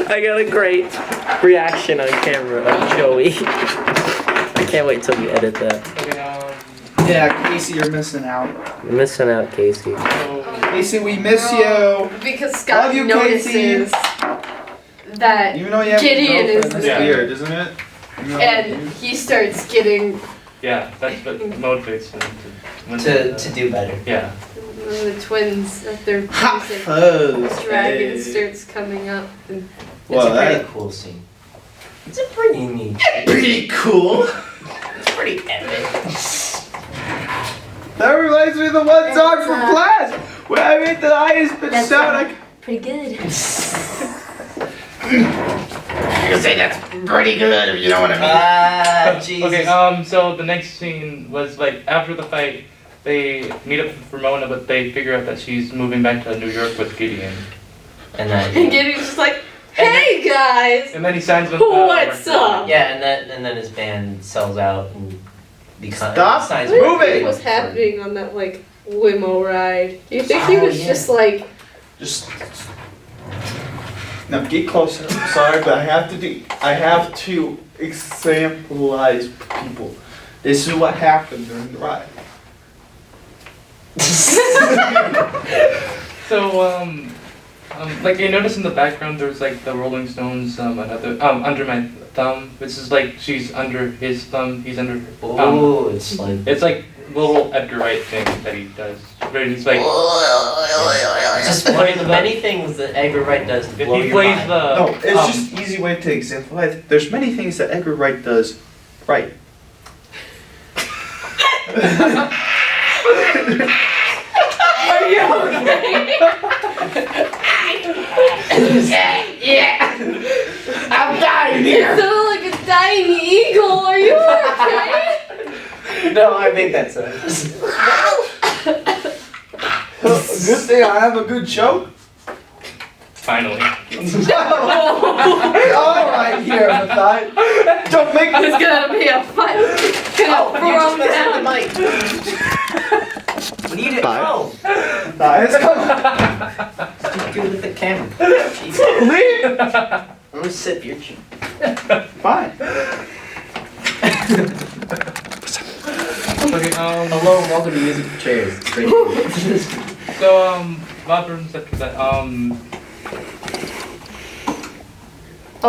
I got a great reaction on camera of Joey. I can't wait till you edit that. Okay, Yeah, Casey, you're missing out. You're missing out, Casey. so Casey, we miss you. Because Scott Love you, notices that Even though you have Gideon a is girlfriend, that's there. weird, isn't it? You know, and he starts getting yeah, that's what motivates him To do better. Yeah. the twins at their Ha! music. Fuzz. Dragon Hey. starts coming up. And Well, It's a pretty that- cool scene. It's a pretty neat. Pretty cool. It's pretty epic. That reminds me of the one song from class where I made the highest pitch sound. I pretty good. You can say that's pretty good if you know what I mean. Ah, Jesus. Okay, so the next scene was like after the fight, they meet up with Ramona, but they figure out that she's moving back to New York with Gideon. And And then. Gideon's just like, hey guys! And then he signs with What's record. up? Yeah, and then his band sells out and becomes. Stop signs moving! What do you think for- was happening on that like limo ride? Do you think he Oh, was yeah. just like Just now get closer. I'm sorry, but I have to exampleize people. This is what happened during the ride. So like you notice in the background, there's like the Rolling Stones, another Under My Thumb, which is like she's under his thumb, he's under her thumb. Oh, it's like. It's like a little Edgar Wright thing that he does. Where he's like, Just one of the many things that Edgar Wright does to if blow he your plays mind. the No, it's just an easy way to exemplify. There's many things that Edgar Wright does right. are you okay? Yeah! I'm dying You sound like a dying eagle. Are you okay? No, I make that sound. Good thing I have a good joke. finally. All right, here, Mathai. Don't make me. It's gonna be a fight. Oh, Gonna you throw just him messed down. with the mic. What are you doing? Five. Oh, Mathai, come what do you do with the camera? Jeez. on. Leave. I'm gonna sip your cheek. Fine. Okay, Hello, and welcome to Music for Chairs. It's great. so, what happens after that?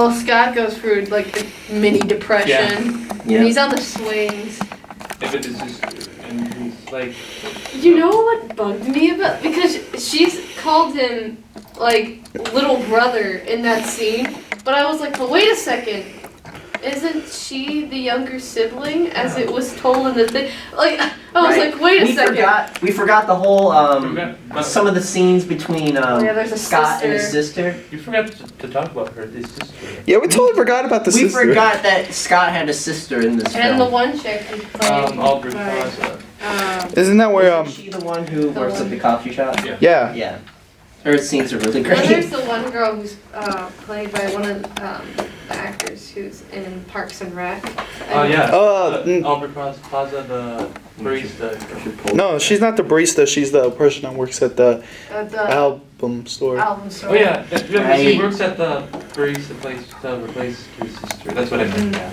Oh, Scott goes through like a mini depression. Yeah. And he's on the swings. If it is just, and he's like, You know what bugged me about because she's called him like little brother in that scene, but I was like, but wait a second, isn't she the younger sibling as it was told in the thing? Like I was Right. like, wait a second. We forgot the whole but some of the scenes between Yeah, there's a Scott and his sister. sister. you forgot to talk about her, his sister. Yeah, we totally forgot about the We sister. forgot that Scott had a sister in this And the film. one chick who's playing. Aubrey by, Plaza. Isn't that where Isn't she the one who The works at one- the coffee shop? Yeah. Yeah. Yeah. Her scenes are really Well, there's great. the one girl who's played by one of the actors who's in Parks and Rec. Oh yeah. Mm. Aubrey Plaza, the barista. No, she's not the barista. She's the person that works at the At the album store. album store. Oh yeah, she Right. works at the barista place to replace his sister. That's what I meant. Yeah.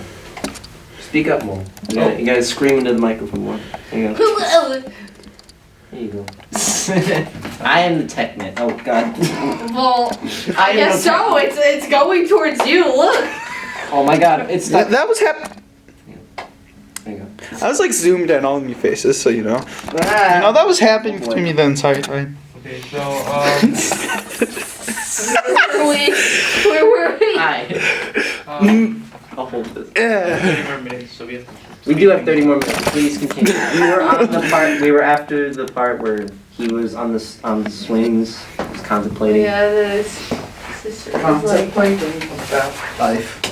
Speak up more. You gotta scream into the microphone more. There you go. Well, There you go. I am the tech man. Oh god. I guess so. It's going towards you. Look. Oh my god. It's That, not. that was There you go. I was like zoomed in on your faces, so you know. Ah. You know that was happening to me the entire time. Okay, so Where were we? Hi. I'll hold this. Yeah. 30 more minutes, so we have to. We do have 30 more minutes. Please continue. We were on the part. We were after the part where he was on the swings, was contemplating. Yeah, this sister was like, Life.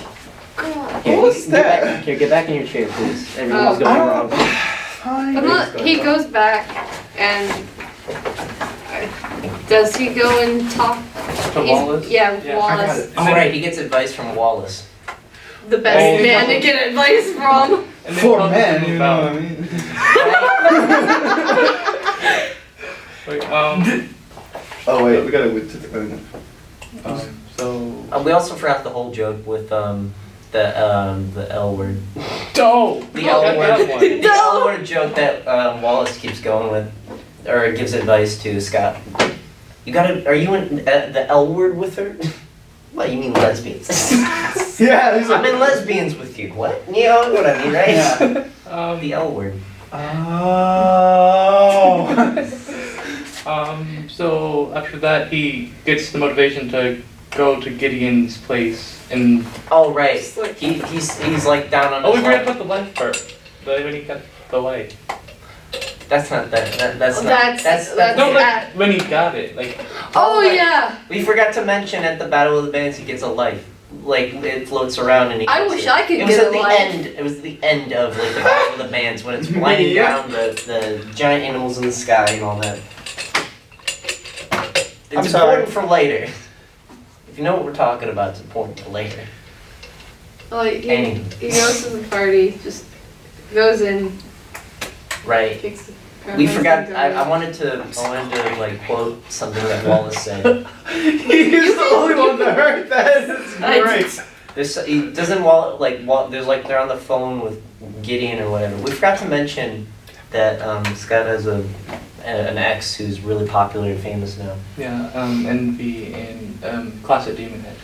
God. Here, What was get back- that? Here, get back in your chair, please. Everyone's Oh. going wrong. Fine. But look, he goes back and does he go and talk? To Wallace? Yeah, with Yeah, I Wallace. got it. Oh right, he gets advice from Wallace. The best Oh, man yeah. to get advice from. And then For talk men, to him you know what I mean? Wait, Oh wait, we gotta wait to the end. so. We also forgot the whole joke with the L word. No! The L that word. one. The L word joke that Wallace keeps going with, or gives advice to Scott. You gotta. Are you in the L word with her? What, you mean lesbians? Yeah, he's I'm in lesbians with you. What? You know what I mean, right? Yeah. The L word. Oh. So after that, he gets the motivation to go to Gideon's place and. Oh right. Just like- He's like down on. Oh, we his forgot luck. about the life part. When he got the light. That's not that. That's not. That's- No, Yeah. like when he got it, like. Oh right. yeah. We forgot to mention at the Battle of the Bands he gets a life. Like it floats around and he I gets wish it. I could It was get at a the life. end. It was the end of like the Battle of the Bands when it's blinding Yeah. down the giant animals in the sky and all that. It's I'm sorry. important for later. If you know what we're talking about, it's important for later. Like Anyway. he goes to the party, just goes in, Right. kicks the We crap forgot. out of I wanted to like quote something that Wallace said. He's the only one that heard that. It's I great. He doesn't there's like they're on the phone with Gideon or whatever. We forgot to mention that Scott has an ex who's really popular and famous now. Yeah, Envy and Classic Demon Head.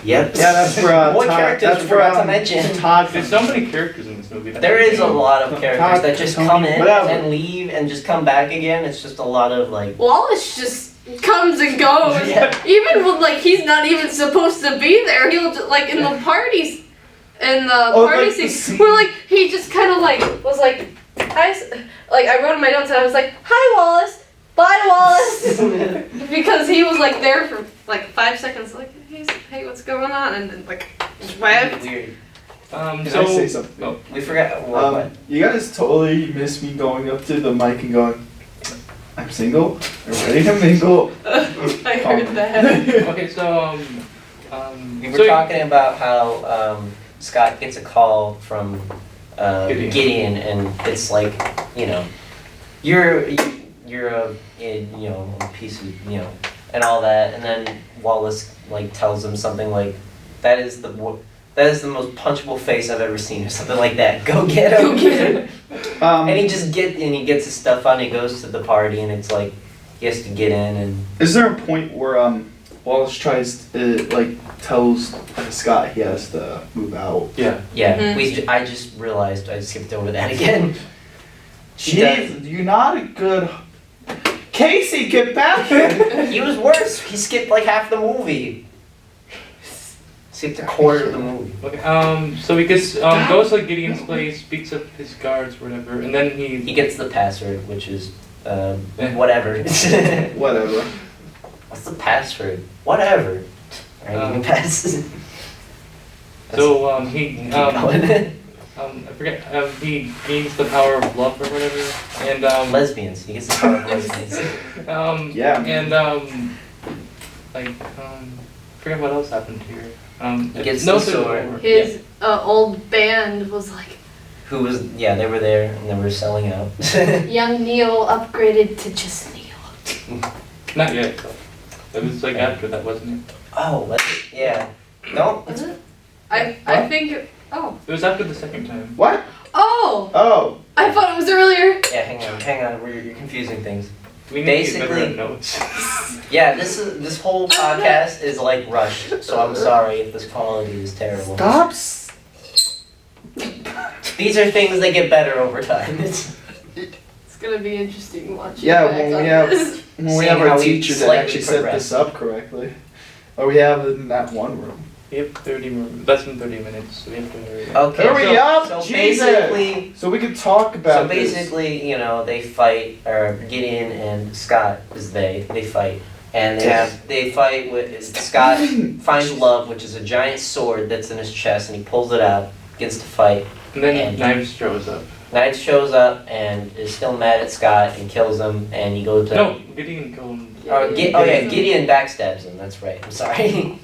Yep. Yeah, that's for What Todd. characters That's we for forgot to mention? Todd. There's so many characters in this movie. That's There the is a thing. lot of characters that just come in Whatever. and leave and just come back again. It's just a lot of like. Wallace just comes and goes. Yeah. Even when like he's not even supposed to be there, he'll just, like in the parties, in the Oh, party like the scene, scene. where like he just kind of like was like, like I wrote in my notes and I was like, hi Wallace, bye Wallace, because he was like there for like 5 seconds, like hey what's going on, and then like went. Weird. Can So I say something? Oh, We forgot. What? You guys totally miss me going up to the mic and going, I'm single, I'm ready to mingle. I heard that. okay, so We were so talking about how Scott gets a call from Gideon. Gideon, and it's like, you know, you're a piece of, and all that, and then Wallace like tells him something like, that is the most punchable face I've ever seen, or something like that. Go get him. Go get him. And he gets his stuff on. He goes to the party, and it's like he has to get in, and Is there a point where Wallace tries to, tells Scott he has to move out. Yeah. Yeah, Mhm. I just realized I skipped over that again. She does. Jeez, you're not a good... Casey, get back here! He was worse. He skipped like half the movie. Skipped a quarter of the movie. Okay, so he gets, goes to Gideon's place, beats up his guards, whatever, and then He gets the password, which is whatever. Whatever. What's the password? Whatever. Alright, you can pass. So, Keep going. I forget, he gains the power of love or whatever, and, Lesbians. He gets the power of lesbians. Yeah. And, I forget what else happened here. He gets no the sword. over. His old band was like, Who was? Yeah, they were there and they were selling out. young Neil upgraded to just Neil. Not yet, though. It was like after that, wasn't it? Oh, was it? Yeah. No. Was it? I think. Oh. It was after the second time. What? Oh! Oh. I thought it was earlier. Yeah, hang on. You're confusing things. We need to get better Basically- at notes. Yeah, this whole podcast is like rushed, so I'm sorry if this quality is terrible. Stop. These are things that get better over time. It's gonna be interesting watching. Yeah, back when on we have this. when we Seeing have how our we teacher that slightly actually set progress. this up correctly. Or we have it in that one room. We have 30 more, less than 30 minutes, so we have to hurry up. Okay. Hurry so, up, So Jesus! basically, So we can talk about this. you know, they fight, or Gideon and Scott is they fight, and they fight with Scott finds love, which is a giant sword that's in his chest, and he pulls it out, begins to fight. And then And- Knives shows up. Knight shows up and is still mad at Scott and kills him, and he goes to. No, Gideon killed him. Gideon backstabs him. That's right. I'm sorry.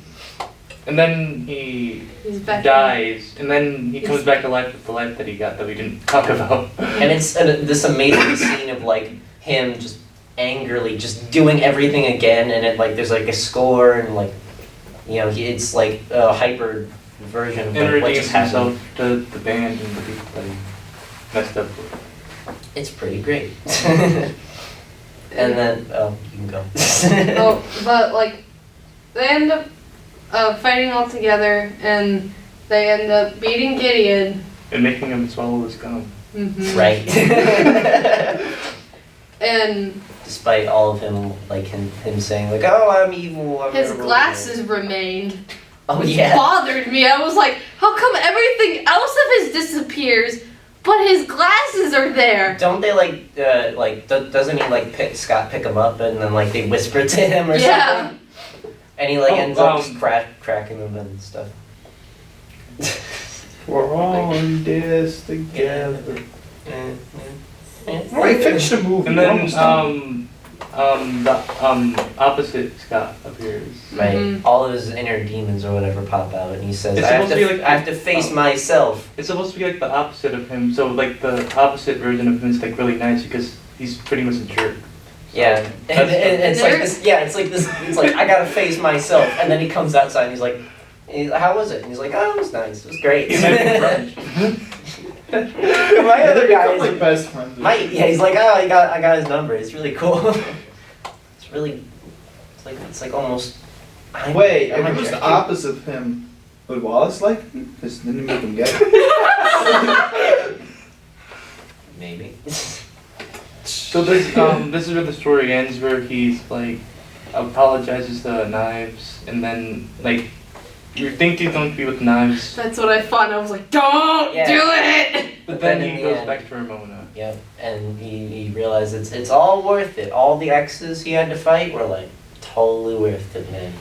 And then he He's back. dies, and then he comes back to life with the life that he got that we didn't talk about. And it's this amazing scene of like him just angrily just doing everything again, and it like there's like a score and like it's like a hyper version of And like, what redeems just happened. himself to the band and the people that he messed up with. It's pretty great. And then you can go. Oh, but like, they end up fighting all together, and they end up beating Gideon. And making him swallow his gum. Mm-hmm. Right. And Despite all of him like him saying like, oh, I'm evil. I'm his terrible." glasses remained. Oh Which yeah. bothered me. I was like, how come everything else of his disappears, but his glasses are there? Don't they doesn't he like Scott pick him up and then like they whisper to him or Yeah. something? And he like Oh, ends up just cracking them and stuff. We're all in this together. Yeah. Alright, finish the movie. And We're then almost done. the opposite Scott appears. Right. Mhm. All of his inner demons or whatever pop out and he says, It's I have supposed to be like- I have to face myself. It's supposed to be like the opposite of him, so like the opposite version of him is like really nice because he's pretty much a jerk. Yeah. And it's like There- this it's like I gotta face myself and then he comes outside and he's like how was it? And he's like, oh, it was nice. It was great. He's like French. My Yeah, other they guy become is like best friends. he's like, oh, I got his number. It's really cool. It's like almost. Wait, I'm if it was the rejected. opposite of him, would Wallace like him? Because didn't he make him gay? Maybe. So this is where the story ends, where he's like apologizes to Knives, and then like you think he's going to be with Knives, That's what I thought. I was like, don't Yeah. do it! but then in he the goes end- back to Ramona. Yep. And he realizes it's all worth it. All the exes he had to fight were like totally worth it, man.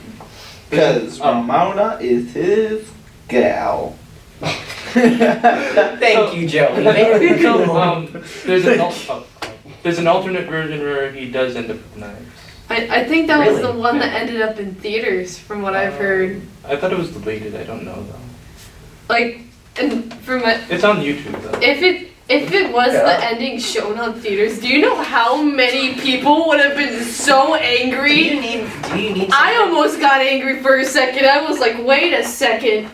Because Ramona is his gal. Thank you, Joey. Very So, cool. there's an alternate version where he does end up with Knives. I think that was Really? the one that ended up in theaters, from what I've heard. I thought it was deleted. I don't know though. Like, and from my, It's on YouTube though. if it was Yeah. the ending shown on theaters, do you know how many people would have been so Do angry? you need? I almost got angry for a second. I was like, wait a second.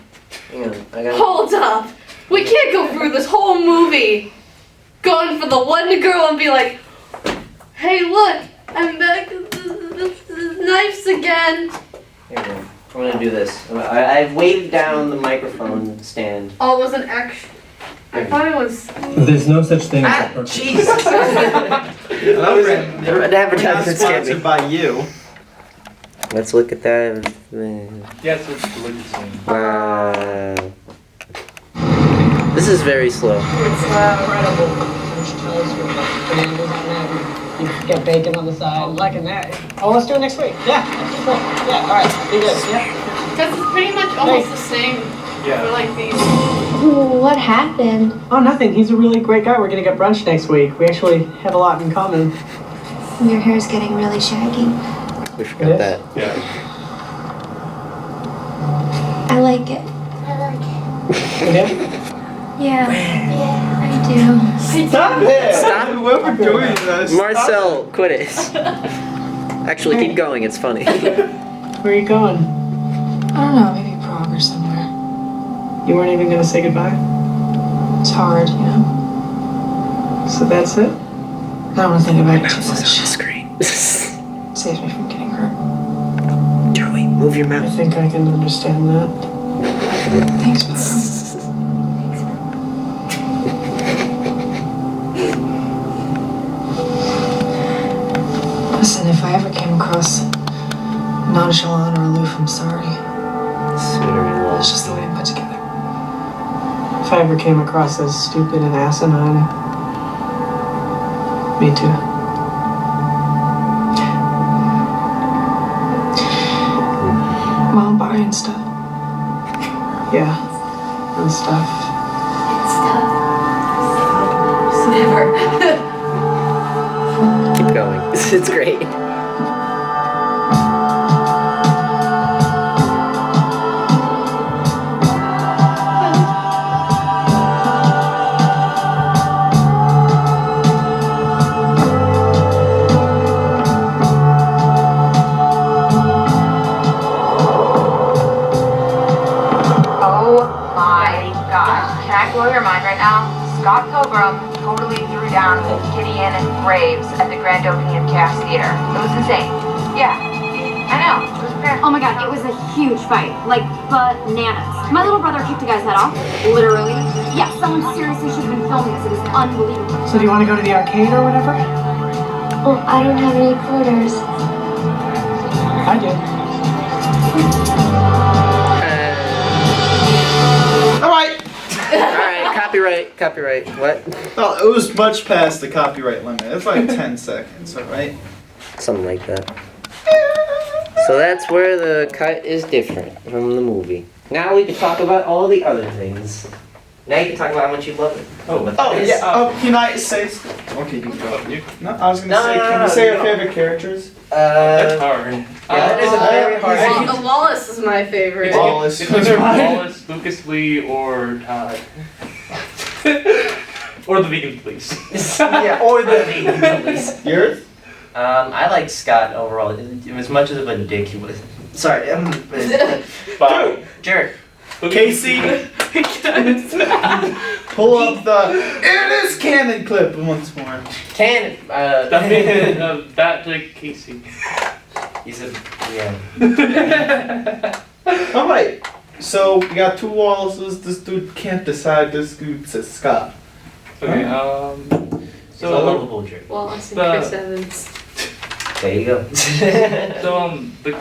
Hang on, I gotta. Hold up. We can't go through this whole movie going for the one girl and be like, hey, look, I'm back with the knives again. Here we go. I'm gonna do this. I've waved down the microphone stand. Oh, it was an action. I thought it was. There's no such thing as a perfect. Jesus! Hello, Rant. The Not advertisement scared me. sponsored by you. Let's look at that. Yes, it's the same. Wow. This is very slow. It's incredible. You get bacon on the side. I'm liking that. Oh, let's do it next week. Yeah, that's cool. Yeah, all right. Do this. Yeah. Because it's pretty much almost the same for like these. What happened? Oh, nothing. He's a really great guy. We're gonna get brunch next week. We actually have a lot in common. Your hair's getting really shaggy. We forgot that. Yeah. I like it. Yeah. Yeah. I do. Stop it! Stop. Whoever doing this. Marcel, quit it. Actually, keep going. It's funny. Where are you going? I don't know, maybe Prague or somewhere. You weren't even gonna say goodbye. It's hard, you know? So that's it. I don't want to think about it too much. Screen. Saves me from getting hurt. Joey, move your I mouth. think I can understand that. Thanks, Mom. Listen, if I ever came across nonchalant or aloof, I'm sorry. It's just the way I'm put together. If I ever came across as stupid and asinine, me too. Mom buying stuff. Yeah, and stuff. Never. Keep going. It's great. Oh my gosh. Can I blow your mind right now? Scott Pilgrim totally threw down with Gideon and Graves at the grand opening of Chaos Theater. It was insane. Yeah, I know. It was fair. Oh my god, it was a huge fight. Like bananas. My little brother kicked a guy's head off. Literally. Yeah, someone seriously should have been filming this. It was unbelievable. So do you want to go to the arcade or whatever? Oh, I don't have any quarters. I do. Alright! Alright, copyright. What? Well, it was much past the copyright limit. It's like 10 seconds, alright? Something like that. So that's where the cut is different from the movie. Now we can talk about all the other things. Now you can talk about how much you love it. Oh, yeah. Can I say... Okay, you can go. No, I was gonna No, say, no, can no, we say no. our favorite characters? That's hard. Yeah, that is a very hard Well, Wallace is my favorite. Wallace. It's either Wallace, Lucas Lee, or Todd. Or the vegan police. Yeah, or the vegan police. Yours? I like Scott overall. As much of a dick he was. Sorry, Bob. jerk. Casey, pull up the "It is canon" clip once more. That to Casey. He's a yeah. Alright, so we got two Wallaces. This dude can't decide. This dude says Scott. Okay, He's a lovable jerk. Wallace and The- Chris Evans. There you go. so the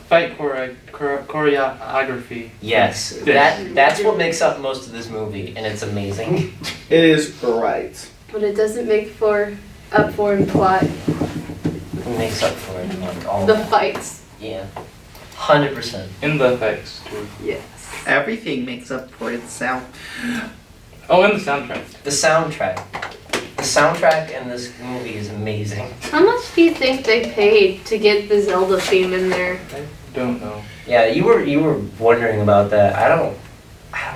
fight choreography. Yes, that's what makes up most of this movie, and it's amazing. It is right. But it doesn't make up for in plot. It makes up for it, like all The fights. yeah, 100%. In the effects too. Yes. Everything makes up for itself. Oh, and the soundtrack. The soundtrack in this movie is amazing. How much do you think they paid to get the Zelda theme in there? Don't know. Yeah, you were wondering about that. I don't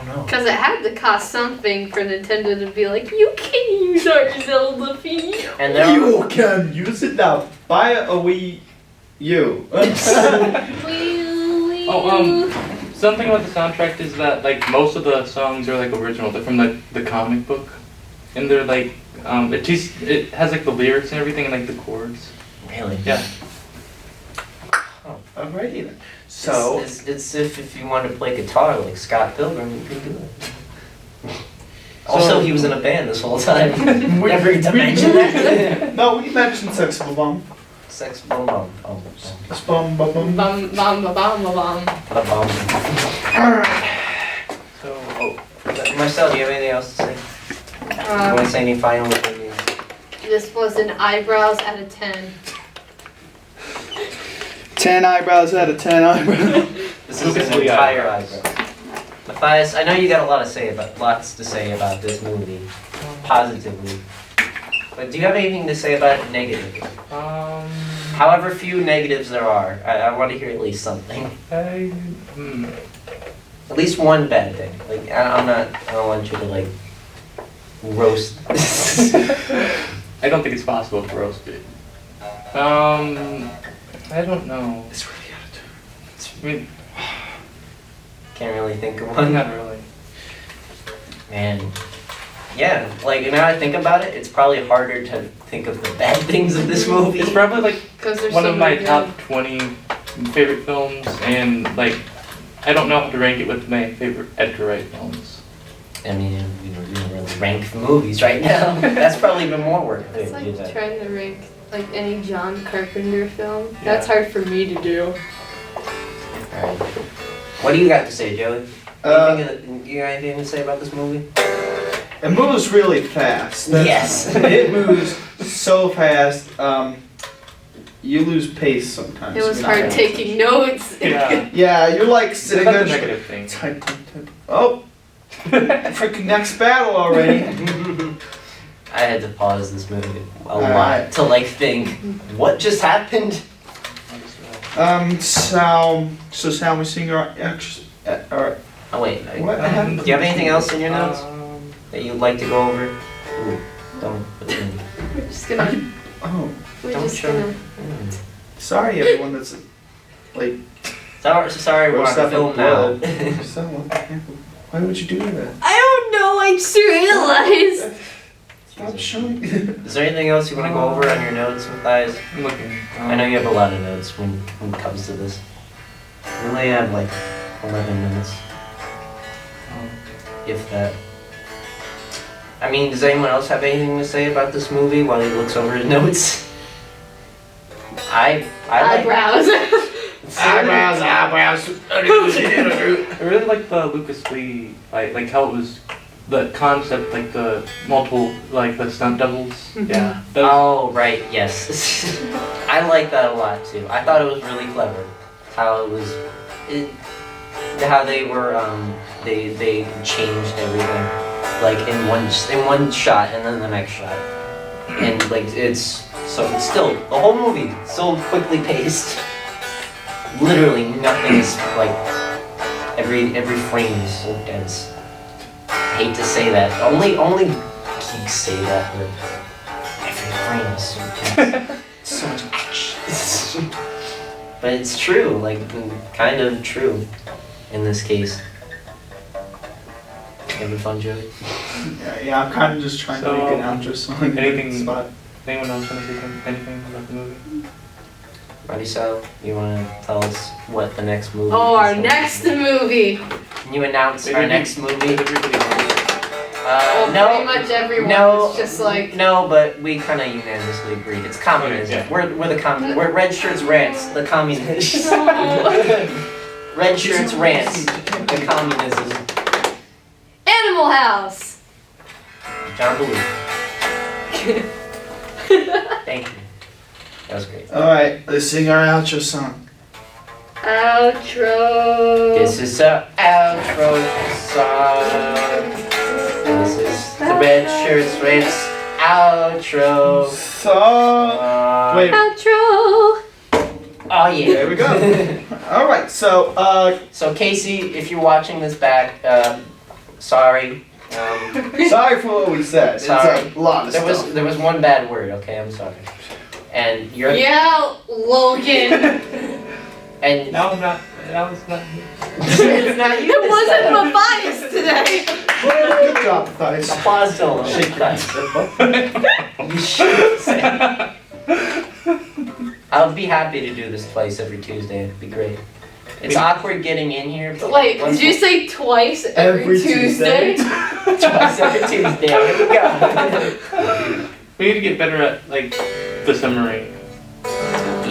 know. Because it had to cost something for Nintendo to be like, you can use our Zelda theme. And there You can use it now. Buy a Wii U. Something about the soundtrack is that like most of the songs are like original. They're from the comic book, and they're like it has like the lyrics and everything and like the chords. Really? Yeah. Oh. Alrighty then. So it's if you wanted to play guitar like Scott Pilgrim, you could do it. Also, he was in a band this whole time. Never to mention that. no, we mentioned Sex Bomb. Sex Bum Bum. Sex Bum Bum Bum. Bum bum ba bum ba bum. Alright. So, Marcel, do you have anything else to say? You want to say any final opinions? This was an eyebrows out of 10. 10 eyebrows out of 10 eyebrows. This is an entire eyebrow. Matthias, I know you got lots to say about this movie, positively. But do you have anything to say about it negatively? However few negatives there are, I want to hear at least something. At least one bad thing. Like I don't want you to like roast. I don't think it's possible to roast it. I don't know. It's really out of turn. I mean, Can't really think of one. not really. Man. Yeah, like now I think about it, it's probably harder to think of the bad things of this movie. It's probably like 'Cause there's one so of my many top good. 20 favorite films, and like I don't know how to rank it with my favorite Edgar Wright films. I mean, we don't really rank the movies right now. That's probably even more work. It's like trying to rank like any John Carpenter film. Yeah. That's hard for me to do. Alright. What do you got to say, Joey? You got anything to say about this movie? It moves really fast. Yes. It moves so fast. You lose pace sometimes. It was You're not hard paying taking notes. Yeah. Yeah, you're like sitting That's there. a negative thing. Type. Oh, freaking next battle already. I had to pause this movie a lot Alright. to like think, what just happened? So Sal, we sing our Oh wait, What do happened? you have anything else in your notes that you'd like to go over? Ooh, don't. We're just gonna. Oh, We're Don't just show. gonna. sorry everyone that's like. Sorry, we're Roast on up film with now. blood. Sal, what the heck? Why would you do that? I don't know. I just realized. Stop showing. Is there anything else you want to go over on your notes, Matthias? I'm looking. I know you have a lot of notes when it comes to this. We only have like 11 minutes, if that. I mean, does anyone else have anything to say about this movie while he looks over his notes? I like Eyebrows. Eyebrows. I really like the Lucas Lee, like how it was, the concept, like the multiple, like the stunt doubles. Yeah. That was- Oh, right, yes. I like that a lot too. I thought it was really clever. How it was, how they were, they changed everything. Like in one shot and then the next shot. And like it's still, the whole movie, so quickly paced. Literally nothing is like, every frame is so dense. I hate to say that. Only geeks say that, but every frame is so dense. So much action. But it's true, like kind of true in this case. Having fun, Joey? Yeah, I'm kind of just trying to make an outro song. Anything- Spot. Anyone else want to say anything about the movie? Marisol, you want to tell us what the next movie Oh, is? our next movie. Can you announce our next movie? Everybody Well, No. pretty much everyone No. is just like. No, but we kind of unanimously agreed. It's communism. Okay, yeah. We're the we're red shirts rants. The communists. No. Red shirts rants. The communism. Animal House. John Belushi. Thank you. That was great. Alright, let's sing our outro song. Outro. This is our outro song. This is the red shirts rants outro. So, wait, Outro. Oh yeah. there we go. Alright, so, So Casey, if you're watching this back, sorry. sorry for what we said. Sorry. It's a lot of stuff. There was one bad word. Okay, I'm sorry. And you're Yeah, Logan. and No, I'm not. That was not. it's not you. It wasn't Matthias today. Good job, Matthias. Applause to him. Shake you should say. I'll be happy to do this twice every Tuesday. It'd be great. It's awkward getting in here. But Wait, once did you say twice every Tuesday? twice every Tuesday? Here we go. We need to get better at like the summary.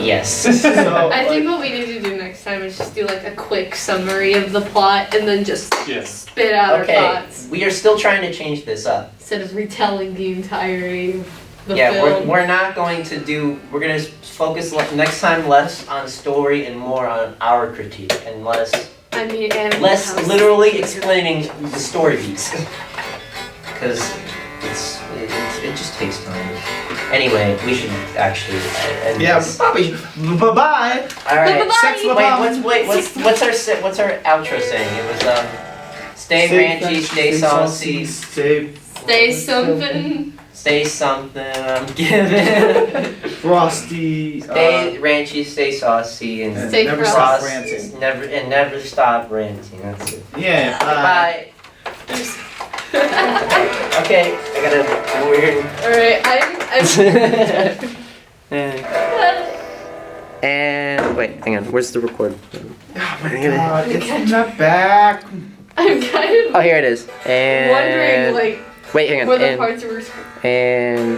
Yes. So, I think what we need to do next time is just do like a quick summary of the plot and then just spit out Okay, our thoughts we are still trying to change this up. instead of retelling the entirety of the Yeah, film. we're not going to do. We're gonna focus next time less on story and more on our critique and less House. literally explaining the story beats. Because it just takes time. Anyway, we should actually end this. Bye-bye. All right. Bye-bye. Sex What's our outro saying? It was stay ranchy, stay saucy, Stay something. stay something. I'm giving. Frosty. Stay ranchy, stay saucy, and Stay never frosty. stop ranting. never stop ranting. That's it. Yeah. Bye. Okay, I got a weird. Alright, And wait, hang on. Where's the record? Oh my god, it's not back. I'm kind of Oh, here it is. And wondering like wait, hang on. where the parts were. And